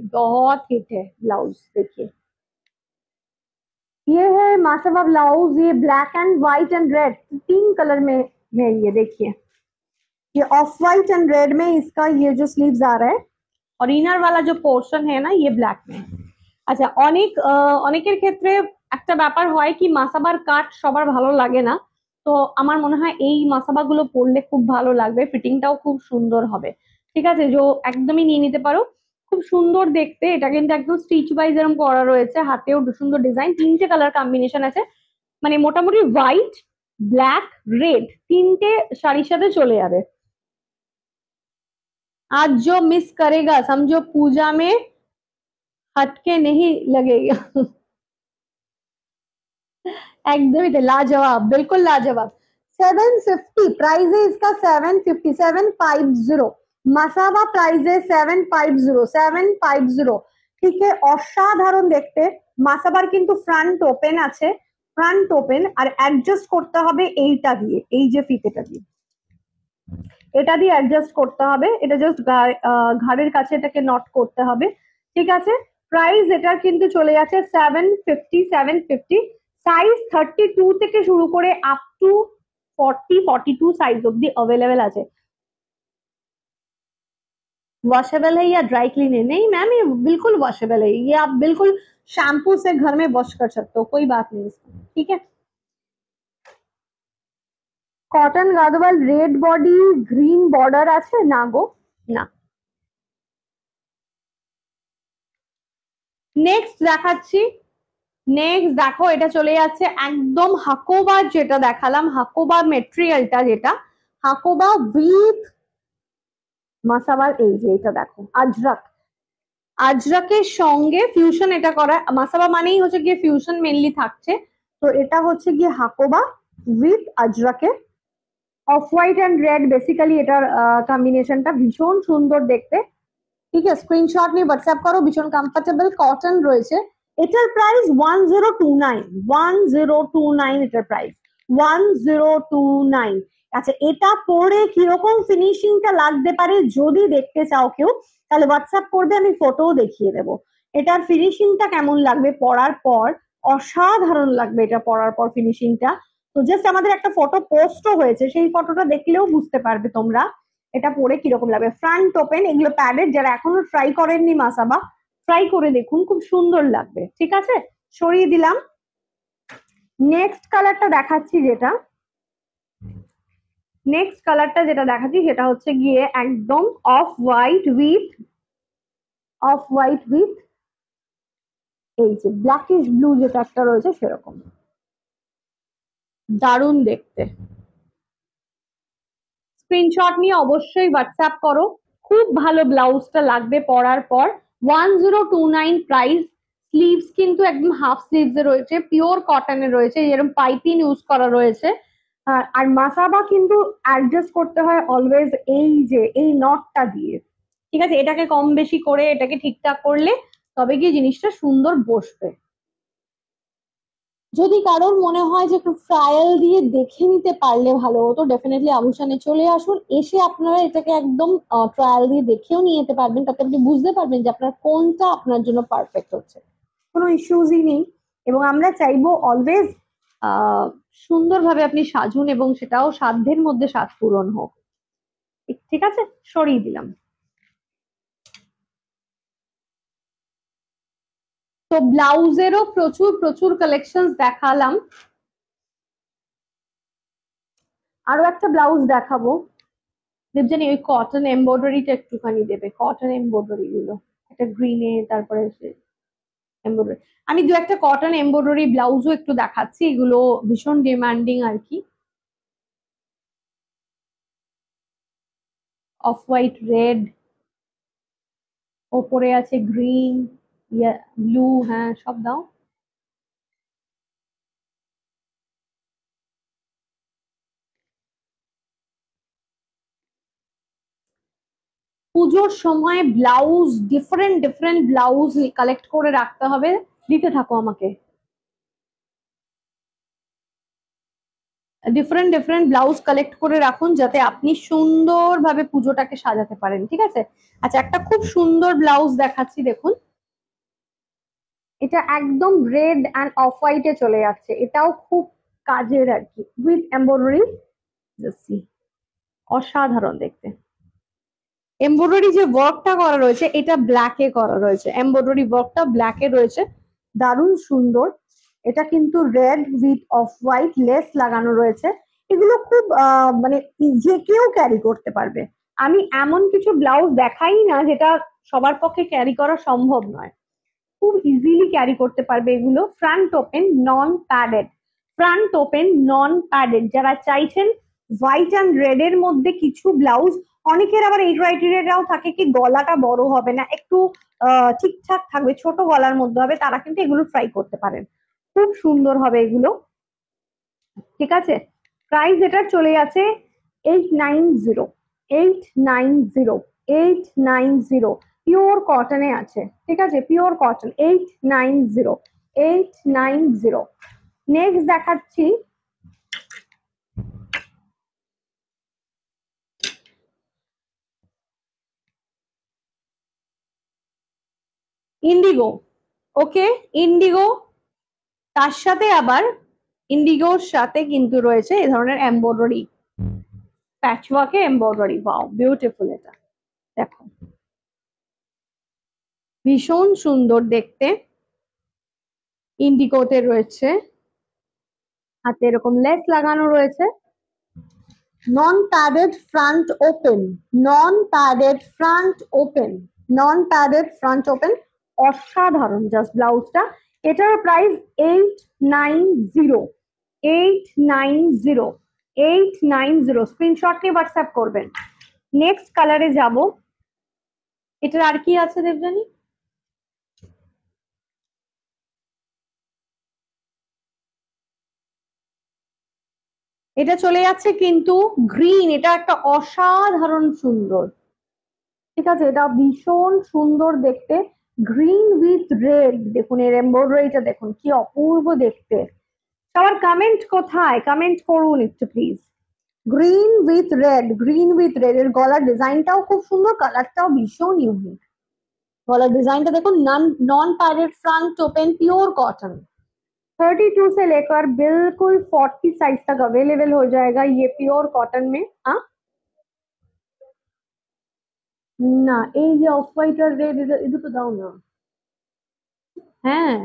है ब्लाउज। देखिए ये है मासावा ब्लाउज, ये black and white and red, तीन कलर में है। ये देखिए, ये ऑफ व्हाइट एंड रेड में इसका ये जो स्लीव्स आ रहा है, और इनर वाला जो पोर्शन है ना ये ब्लैक में। আচ্ছা, অনেকের ক্ষেত্রে একটা ব্যাপার হয় কি, মাসাবার কাট সবার ভালো লাগে না, তো আমার মনে হয় এই মাসাবা গুলো পরলে খুব ভালো লাগবে, ফিটিংটাও খুব সুন্দর হবে। ঠিক আছে, যে একদমই নিয়ে নিতে পারো, খুব সুন্দর দেখতে। এটা কিন্তু একদম স্টিচ ওয়াইজ এরকম করা রয়েছে, হাতেও সুন্দর ডিজাইন, তিনটে কালার কম্বিনেশন আছে, মানে মোটামুটি হোয়াইট, ব্ল্যাক, রেড, তিনটে শাড়ির সাথে চলে যাবে। आज जो मिस करेगा समझो पूजा में हटके नहीं लगेगा। एकदम ही लाजवाब, बिल्कुल लाजवाब। 750 प्राइस है इसका, 750, 750। মাসাবা প্রাইসে 750, 750। ঠিক আছে, অসাধারণ দেখতে। মাসাবার কিন্তু ফ্রন্ট ওপেন আছে, ফ্রন্ট ওপেন, আর অ্যাডজাস্ট করতে হবে এইটা দিয়ে, এই যে ফিতেটা দিয়ে, এটা দিয়ে অ্যাডজাস্ট করতে হবে। এটা জাস্ট ঘাড়ের কাছে এটাকে নট করতে হবে, ঠিক আছে। প্রাইস এটার কিন্তু চলে যাচ্ছে 750, 750। সাইজ 32 থেকে শুরু করে আপ টু 40, 42 সাইজ অব্দি अवेलेबल আছে। वॉशेबल है या ड्राई क्लीन है? नहीं मैम, ये बिल्कुल वॉशेबल है, ये आप बिल्कुल शैम्पू से घर में वॉश कर सकते हो, कोई बात नहीं इसमें, ठीक है। Cotton Gadwal, red body, green border আছে না গো, না। নেক্সট দেখাচ্ছি, নেক্সট দেখো, এটা চলে যাচ্ছে একদম হাকোবা, যেটা দেখালাম হাকোবা মেটেরিয়ালটা, যেটা হাকোবা উইথ মাসাবার। এই যে এটা দেখো, আজরাক, আজরাকের সঙ্গে ফিউশন এটা করা। মাসাবা মানেই হচ্ছে গিয়ে ফিউশন মেনলি থাকছে, তো এটা হচ্ছে গিয়ে হাকোবা উইথ আজরাকে, off white and red basically এটার কম্বিনেশনটা ভীষণ সুন্দর দেখতে। ঠিক আছে, স্ক্রিনশট নিয়ে হোয়াটসঅ্যাপ করো, ভীষণ কমফোর্টেবল কটন রয়েছে। এটার প্রাইস 1029, 1029 এটার প্রাইস 1029। আচ্ছা, এটা পরে কিরকম ফিনিশিংটা লাগতে পারে যদি দেখতে চাও কেউ, তাহলে হোয়াটসঅ্যাপ করবে, আমি ফটোও দেখিয়ে দেবো এটার ফিনিশিংটা কেমন লাগবে পরার পর। অসাধারণ লাগবে এটা পরার পর ফিনিশিংটা। তো জাস্ট আমাদের একটা ফটো পোস্টও হয়েছে, সেই ফটোটা দেখলেও বুঝতে পারবে তোমরা এটা পরে কিরকম লাগবে। ফ্রন্ট ওপেন, এগুলো প্যাডেড, যারা এখনো ট্রাই করেননি মাসাবা, ট্রাই করে দেখুন, খুব সুন্দর লাগবে। ঠিক আছে, সরিয়ে দিলাম। নেক্সট কালারটা দেখাচ্ছি, সেটা হচ্ছে গিয়ে একদম অফ হোয়াইট উইথ এই যে ব্ল্যাকিশ ব্লু যেটা একটা রয়েছে সেরকম, দারুণ দেখতে। স্ক্রিনশট নিয়ে অবশ্যই হোয়াটসঅ্যাপ করো, খুব ভালো ব্লাউজটা লাগবে পরার পর। 1029 প্রাইস। স্লিভস কিন্তু একদম হাফ স্লিভস এ রয়েছে, পিওর কটনে রয়েছে, যেরকম পাইপিং ইউজ করা রয়েছে। আর মাসাবা কিন্তু অ্যাডজাস্ট করতে হয় অলওয়েজ এই যে এই নটটা দিয়ে, ঠিক আছে? এটাকে কম বেশি করে এটাকে ঠিকঠাক করলে তবে গিয়ে জিনিসটা সুন্দর বসবে। যদি কারোর মনে হয় যে একটু ট্রায়াল দিয়ে দেখে নিতে পারলে ভালো হতো, ডেফিনেটলি আভূষণে চলে আসুন। এসে আপনারা এটাকে একদম ট্রায়াল দিয়ে দেখেও নিয়ে যেতে পারবেন, তাতে আপনি বুঝতে পারবেন যে আপনার কোনটা আপনার জন্য পারফেক্ট হচ্ছে। কোনো ইস্যুজই নেই। এবং আমরা চাইবো অলওয়েজ সুন্দরভাবে আপনি সাজুন এবং সেটাও সাধ্যের মধ্যে সাজ পূরণ হোক। ঠিক আছে, সরিয়ে দিলাম। তো ব্লাউজেরও প্রচুর প্রচুর কালেকশন দেখালাম। আরো একটা ব্লাউজ দেখাবো দেবজানি, ওই কটন এমব্রয়ডারিটা একটুখানি দেবে, কটন এমব্রয়ডারি গুলো, একটা গ্রিনে, তারপরে এমব্রয়ডারি। আমি দু একটা কটন এমব্রয়ডারি ব্লাউজও একটু দেখাচ্ছি, এগুলো ভীষণ ডিমান্ডিং আর কি। অফ হোয়াইট রেড, ওপরে আছে গ্রিন, ব্লু, হ্যাঁ সব দাও। পুজোর সময় blouse, different different blouse collect করে রাখতে হবে, দিতে থাকো আমাকে। ডিফারেন্ট ডিফারেন্ট ব্লাউজ কালেক্ট করে রাখুন যাতে আপনি সুন্দরভাবে পুজোটাকে সাজাতে পারেন, ঠিক আছে? আচ্ছা, একটা খুব সুন্দর ব্লাউজ দেখাচ্ছি, দেখুন। এটা একদম রেড অ্যান্ড অফ হোয়াইটে চলে যাচ্ছে, এটাও খুব কাজের আর কি, উইথ এমব্রয়ডারি। অসাধারণ দেখতে। এমব্রয়ডারি যে ওয়ার্কটা করা রয়েছে এটা ব্ল্যাকে করা রয়েছে, এমব্রয়ডারি ওয়ার্কটা ব্ল্যাকে রয়েছে, দারুণ সুন্দর। এটা কিন্তু red with off white less লাগানো রয়েছে। এগুলো খুব মানে যে কেউ ক্যারি করতে পারবে। আমি এমন কিছু ব্লাউজ দেখাই না যেটা সবার পক্ষে ক্যারি করা সম্ভব নয়, খুব ইজিলি ক্যারি করতে পারবে এগুলো। ফ্রন্ট ওপেন, নন প্যাডেড, ফ্রন্ট ওপেন নন প্যাডেড। যারা চাইছেন হোয়াইট অ্যান্ড রেড এর মধ্যে কিছু ব্লাউজ, অনেকের আবার এই ক্রাইটেরিয়াটাও থাকে কি গলাটা বড় হবে না, একটু ঠিকঠাক থাকবে, ছোট গলার মধ্যে হবে, তারা কিন্তু এগুলো ট্রাই করতে পারেন, খুব সুন্দর হবে এগুলো, ঠিক আছে? প্রাইস এটা চলে যাচ্ছে 890, 890, 890। পিওর কটনে আছে, ঠিক আছে? Pure cotton, 890, 890। নেক্সট দেখাচ্ছি ইন্ডিগো। ওকে, ইন্ডিগো, তার সাথে আবার ইন্ডিগোর সাথে কিন্তু রয়েছে এ ধরনের এমব্রয়ডারি, প্যাচওয়ার্কে এমব্রয়ডারি। Wow, beautiful. এটা দেখো, ভীষণ সুন্দর দেখতে। ইন্ডিগোতে রয়েছে, হাতে এরকম লেস লাগানো রয়েছে, নন প্যাডেড ফ্রন্ট ওপেন, নন প্যাডেড ফ্রন্ট ওপেন, নন প্যাডেড ফ্রন্ট ওপেন। অসাধারণ জাস্ট ব্লাউজটা। এটার প্রাইস 890, 890, 890। স্ক্রিনশট নিয়ে হোয়াটসঅ্যাপ করবেন। নেক্সট কালারে যাব। এটার আর কি আছে দেবজানি? এটা চলে যাচ্ছে কিন্তু গ্রিন, এটা একটা অসাধারণ সুন্দর, ঠিক আছে? এটা ভীষণ সুন্দর দেখতে, গ্রিন উইথ রেড। দেখুন এর এমব্রয়ডারিটা দেখুন, কি অপূর্ব দেখতে। সবার কমেন্ট কোথায়? কমেন্ট করুন একটু please. Green with red, green with red. এর গলার ডিজাইনটাও খুব সুন্দর, কালারটাও ভীষণ ইউনিক। गला डिजाइन का देखो, non padded front open, pure cotton. 32 से लेकर बिल्कुल 40 साइज तक अवेलेबल हो जाएगा ये प्योर कॉटन में। हाँ না, এই যে অফ হোয়াইট আর রেড, এটা তো দাও না। হ্যাঁ,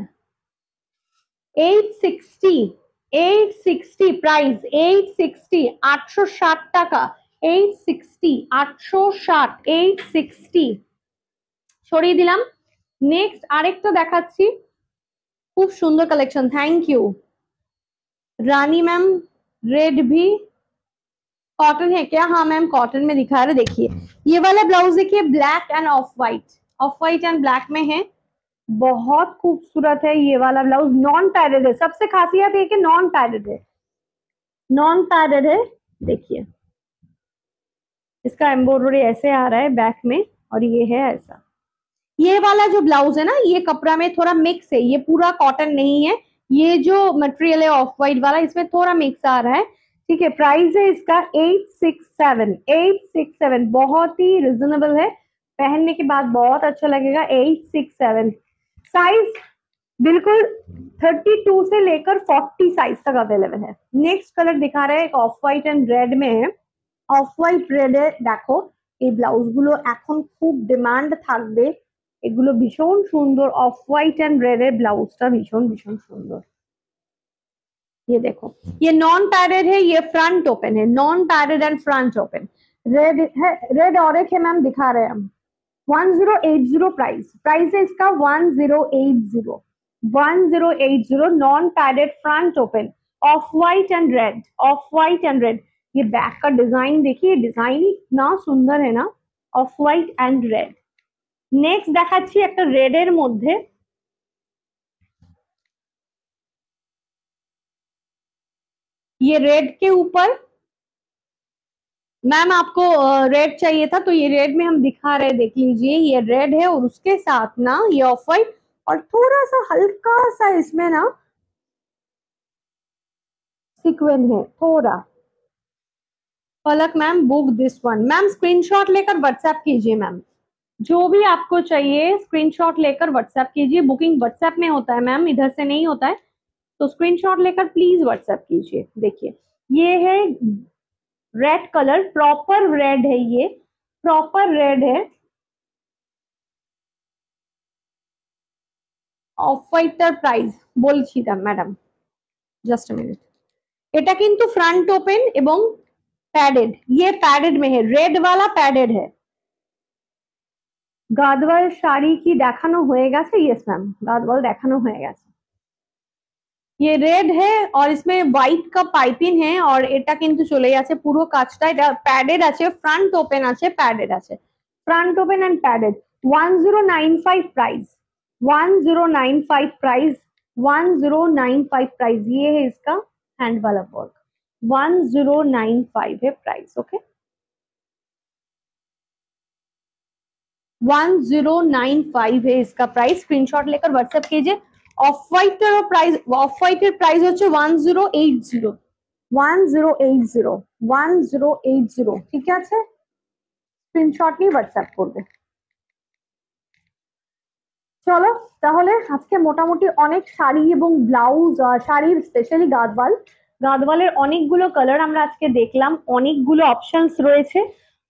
860, 860 প্রাইস, 860, 860 টাকা, 860, 860, 860। সরিয়ে দিলাম। নেক্সট আরেকটা দেখাচ্ছি, खूब सुंदर collection. Thank you Rani ma'am. Red भी कॉटन है क्या? हाँ मैम, कॉटन में दिखा रहे। देखिए ये वाला ब्लाउज, देखिए black end of white, of white and black में है, बहुत खूबसूरत है ये वाला ब्लाउज। नॉन पैडेड है, सबसे खासियत है कि नॉन पैडेड है, नॉन पैडेड है। देखिए इसका एम्ब्रॉयडरी ऐसे आ रहा है बैक में, और ये है ऐसा। ये वाला जो ब्लाउज है ना, ये कपड़ा में थोड़ा मिक्स है, ये पूरा कॉटन नहीं है। ये जो मटेरियल है ऑफ वाइट वाला, इसमें थोड़ा मिक्स आ रहा है। ठीक है, प्राइस है इसका 867, 867, बहुत ही रिजनेबल है, पहनने के बाद बहुत अच्छा लगेगा। 867, साइज बिल्कुल 32 से लेकर 40 साइज तक अवेलेबल है। नेक्स्ट कलर दिखा रहे हैं, एक ऑफ वाइट एंड रेड में है। অফ হোয়াইট রেডে দেখো এই ব্লাউজগুলো এখন খুব ডিমান্ড থাকবে, এগুলো ভীষণ সুন্দর। অফ হোয়াইট এন্ড রেড এর ব্লাউজটা ভীষণ ভীষণ সুন্দর। ये देखो, ये नॉन पैडेड है, ये फ्रंट ओपन है, non padded and front open. Red है, रेड और एक है मैम, दिखा रहे हैं हम। 1080 प्राइस, प्राइस है इसका 1080, 1080, non padded front open, of white and red, of white and red. ये बैक का डिजाइन देखिए, डिजाइन इतना सुंदर है ना, of white and red. Next দেখাচ্ছি একটা রেড এর মধ্যে, ये रेड के ऊपर मैम आपको रेड चाहिए था तो ये रेड में हम दिखा रहे हैं, देख लीजिए ये रेड है और उसके साथ ना ये ऑफ वाइट और थोड़ा सा हल्का सा इसमें ना सीक्वेंस है थोड़ा। Palak ma'am book this one, ma'am screenshot लेकर व्हाट्सएप कीजिए मैम, जो भी आपको चाहिए स्क्रीनशॉट लेकर व्हाट्सएप कीजिए। बुकिंग व्हाट्सएप में होता है मैम, इधर से नहीं होता है, तो स्क्रीनशॉट लेकर प्लीज व्हाट्सएप कीजिए। देखिए ये है रेड कलर, प्रॉपर रेड है, ये प्रॉपर रेड है। অফ হোয়াইটটার প্রাইস বলছিলাম ম্যাডাম, জাস্ট अ मिनट। এটা কিন্তু फ्रंट ओपन এবং पैडेड, ये पैडेड में है, रेड वाला पैडेड है। গাদওয়াল শাড়ি কি দেখানো হয়ে গেছে? यस मैम, গাদওয়াল দেখানো হয়ে গেছে। ये रेड है और इसमें व्हाइट का पाइपिंग है और এটা কিন্তু চলে যাচ্ছে পুরো কাজটা। এটা প্যাডেড আছে, ফ্রন্ট ওপেন আছে, প্যাডেড আছে, front open and padded. 1095 price, 1095 price, 1095 price. ये है इसका हैंड वाला वर्क, 1095 है प्राइस। ओके 1095 है इसका प्राइस, स्क्रीनशॉट लेकर व्हाट्सएप कीजिए। অফ হোয়াইটের প্রাইস, অফ হোয়াইটের প্রাইস হচ্ছে 1080, 1080, 1080, ঠিক আছে? স্ক্রিনশট নিয়ে হোয়াটসঅ্যাপ করবে। চলো তাহলে আজকে মোটামুটি অনেক শাড়ি এবং ব্লাউজ, শাড়ির স্পেশালি গাদওয়াল, গাদওয়ালের অনেকগুলো কালার আমরা আজকে দেখলাম, অনেকগুলো অপশনস রয়েছে।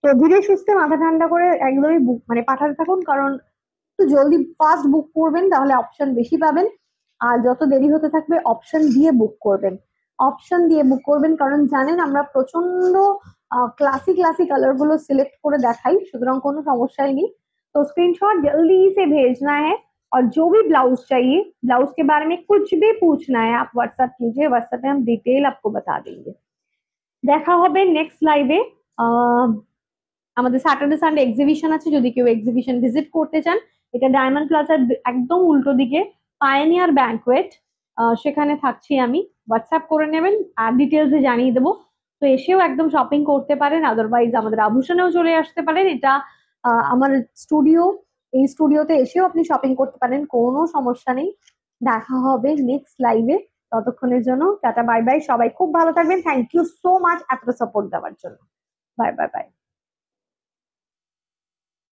তো ধীরে সুস্থে মাথা ঠান্ডা করে একদমই বুক মানে পাঠাতে থাকুন, কারণ একটু জলদি ফাস্ট বুক করবেন তাহলে অপশন বেশি পাবেন, আর যত দেরি হতে থাকবে অপশন দিয়ে বুক করবেন, অপশন দিয়ে বুক করবেন। কারণ জানেন আমরা প্রচন্ড क्लासी क्लासी कलर गुलो सिलेक्ट করে দেখাই, সুতরাং কোনো সমস্যাই নেই। तो स्क्रीनशॉट जल्दी से भेजना है और जो भी ब्लाउज चाहिए, ब्लाउज के बारे में कुछ भी पूछना है आप व्हाट्सएप कीजिए, व्हाट्सएप में हम डिटेल आपको बता देंगे। দেখা হবে নেক্সট লাইভে। আমাদের স্যাটারডে সানডে এক্সিবিশন আছে, যদি কেউ এক্সিবিশন ভিজিট করতে চান, এটা ডায়মন্ড প্লাজার একদম উল্টো দিকে পায়োনিয়ার ব্যাংকুয়েট, সেখানে থাকছি আমি, হোয়াটসঅ্যাপ করে নেবেন আর ডিটেলসে জানিয়ে দেবো। তো এসেও একদম শপিং করতে পারেন, আদারওয়াইজ আমাদের আভূষণেও চলে আসতে পারেন। এটা আমার স্টুডিও, এই স্টুডিওতে এসেও আপনি শপিং করতে পারেন, কোনো সমস্যা নেই। দেখা হবে নেক্সট লাইভে, ততক্ষণের জন্য টাটা বাই বাই, সবাই খুব ভালো থাকবেন। থ্যাংক ইউ সো মাচ এতটা সাপোর্ট দেওয়ার জন্য। Bye bye bye.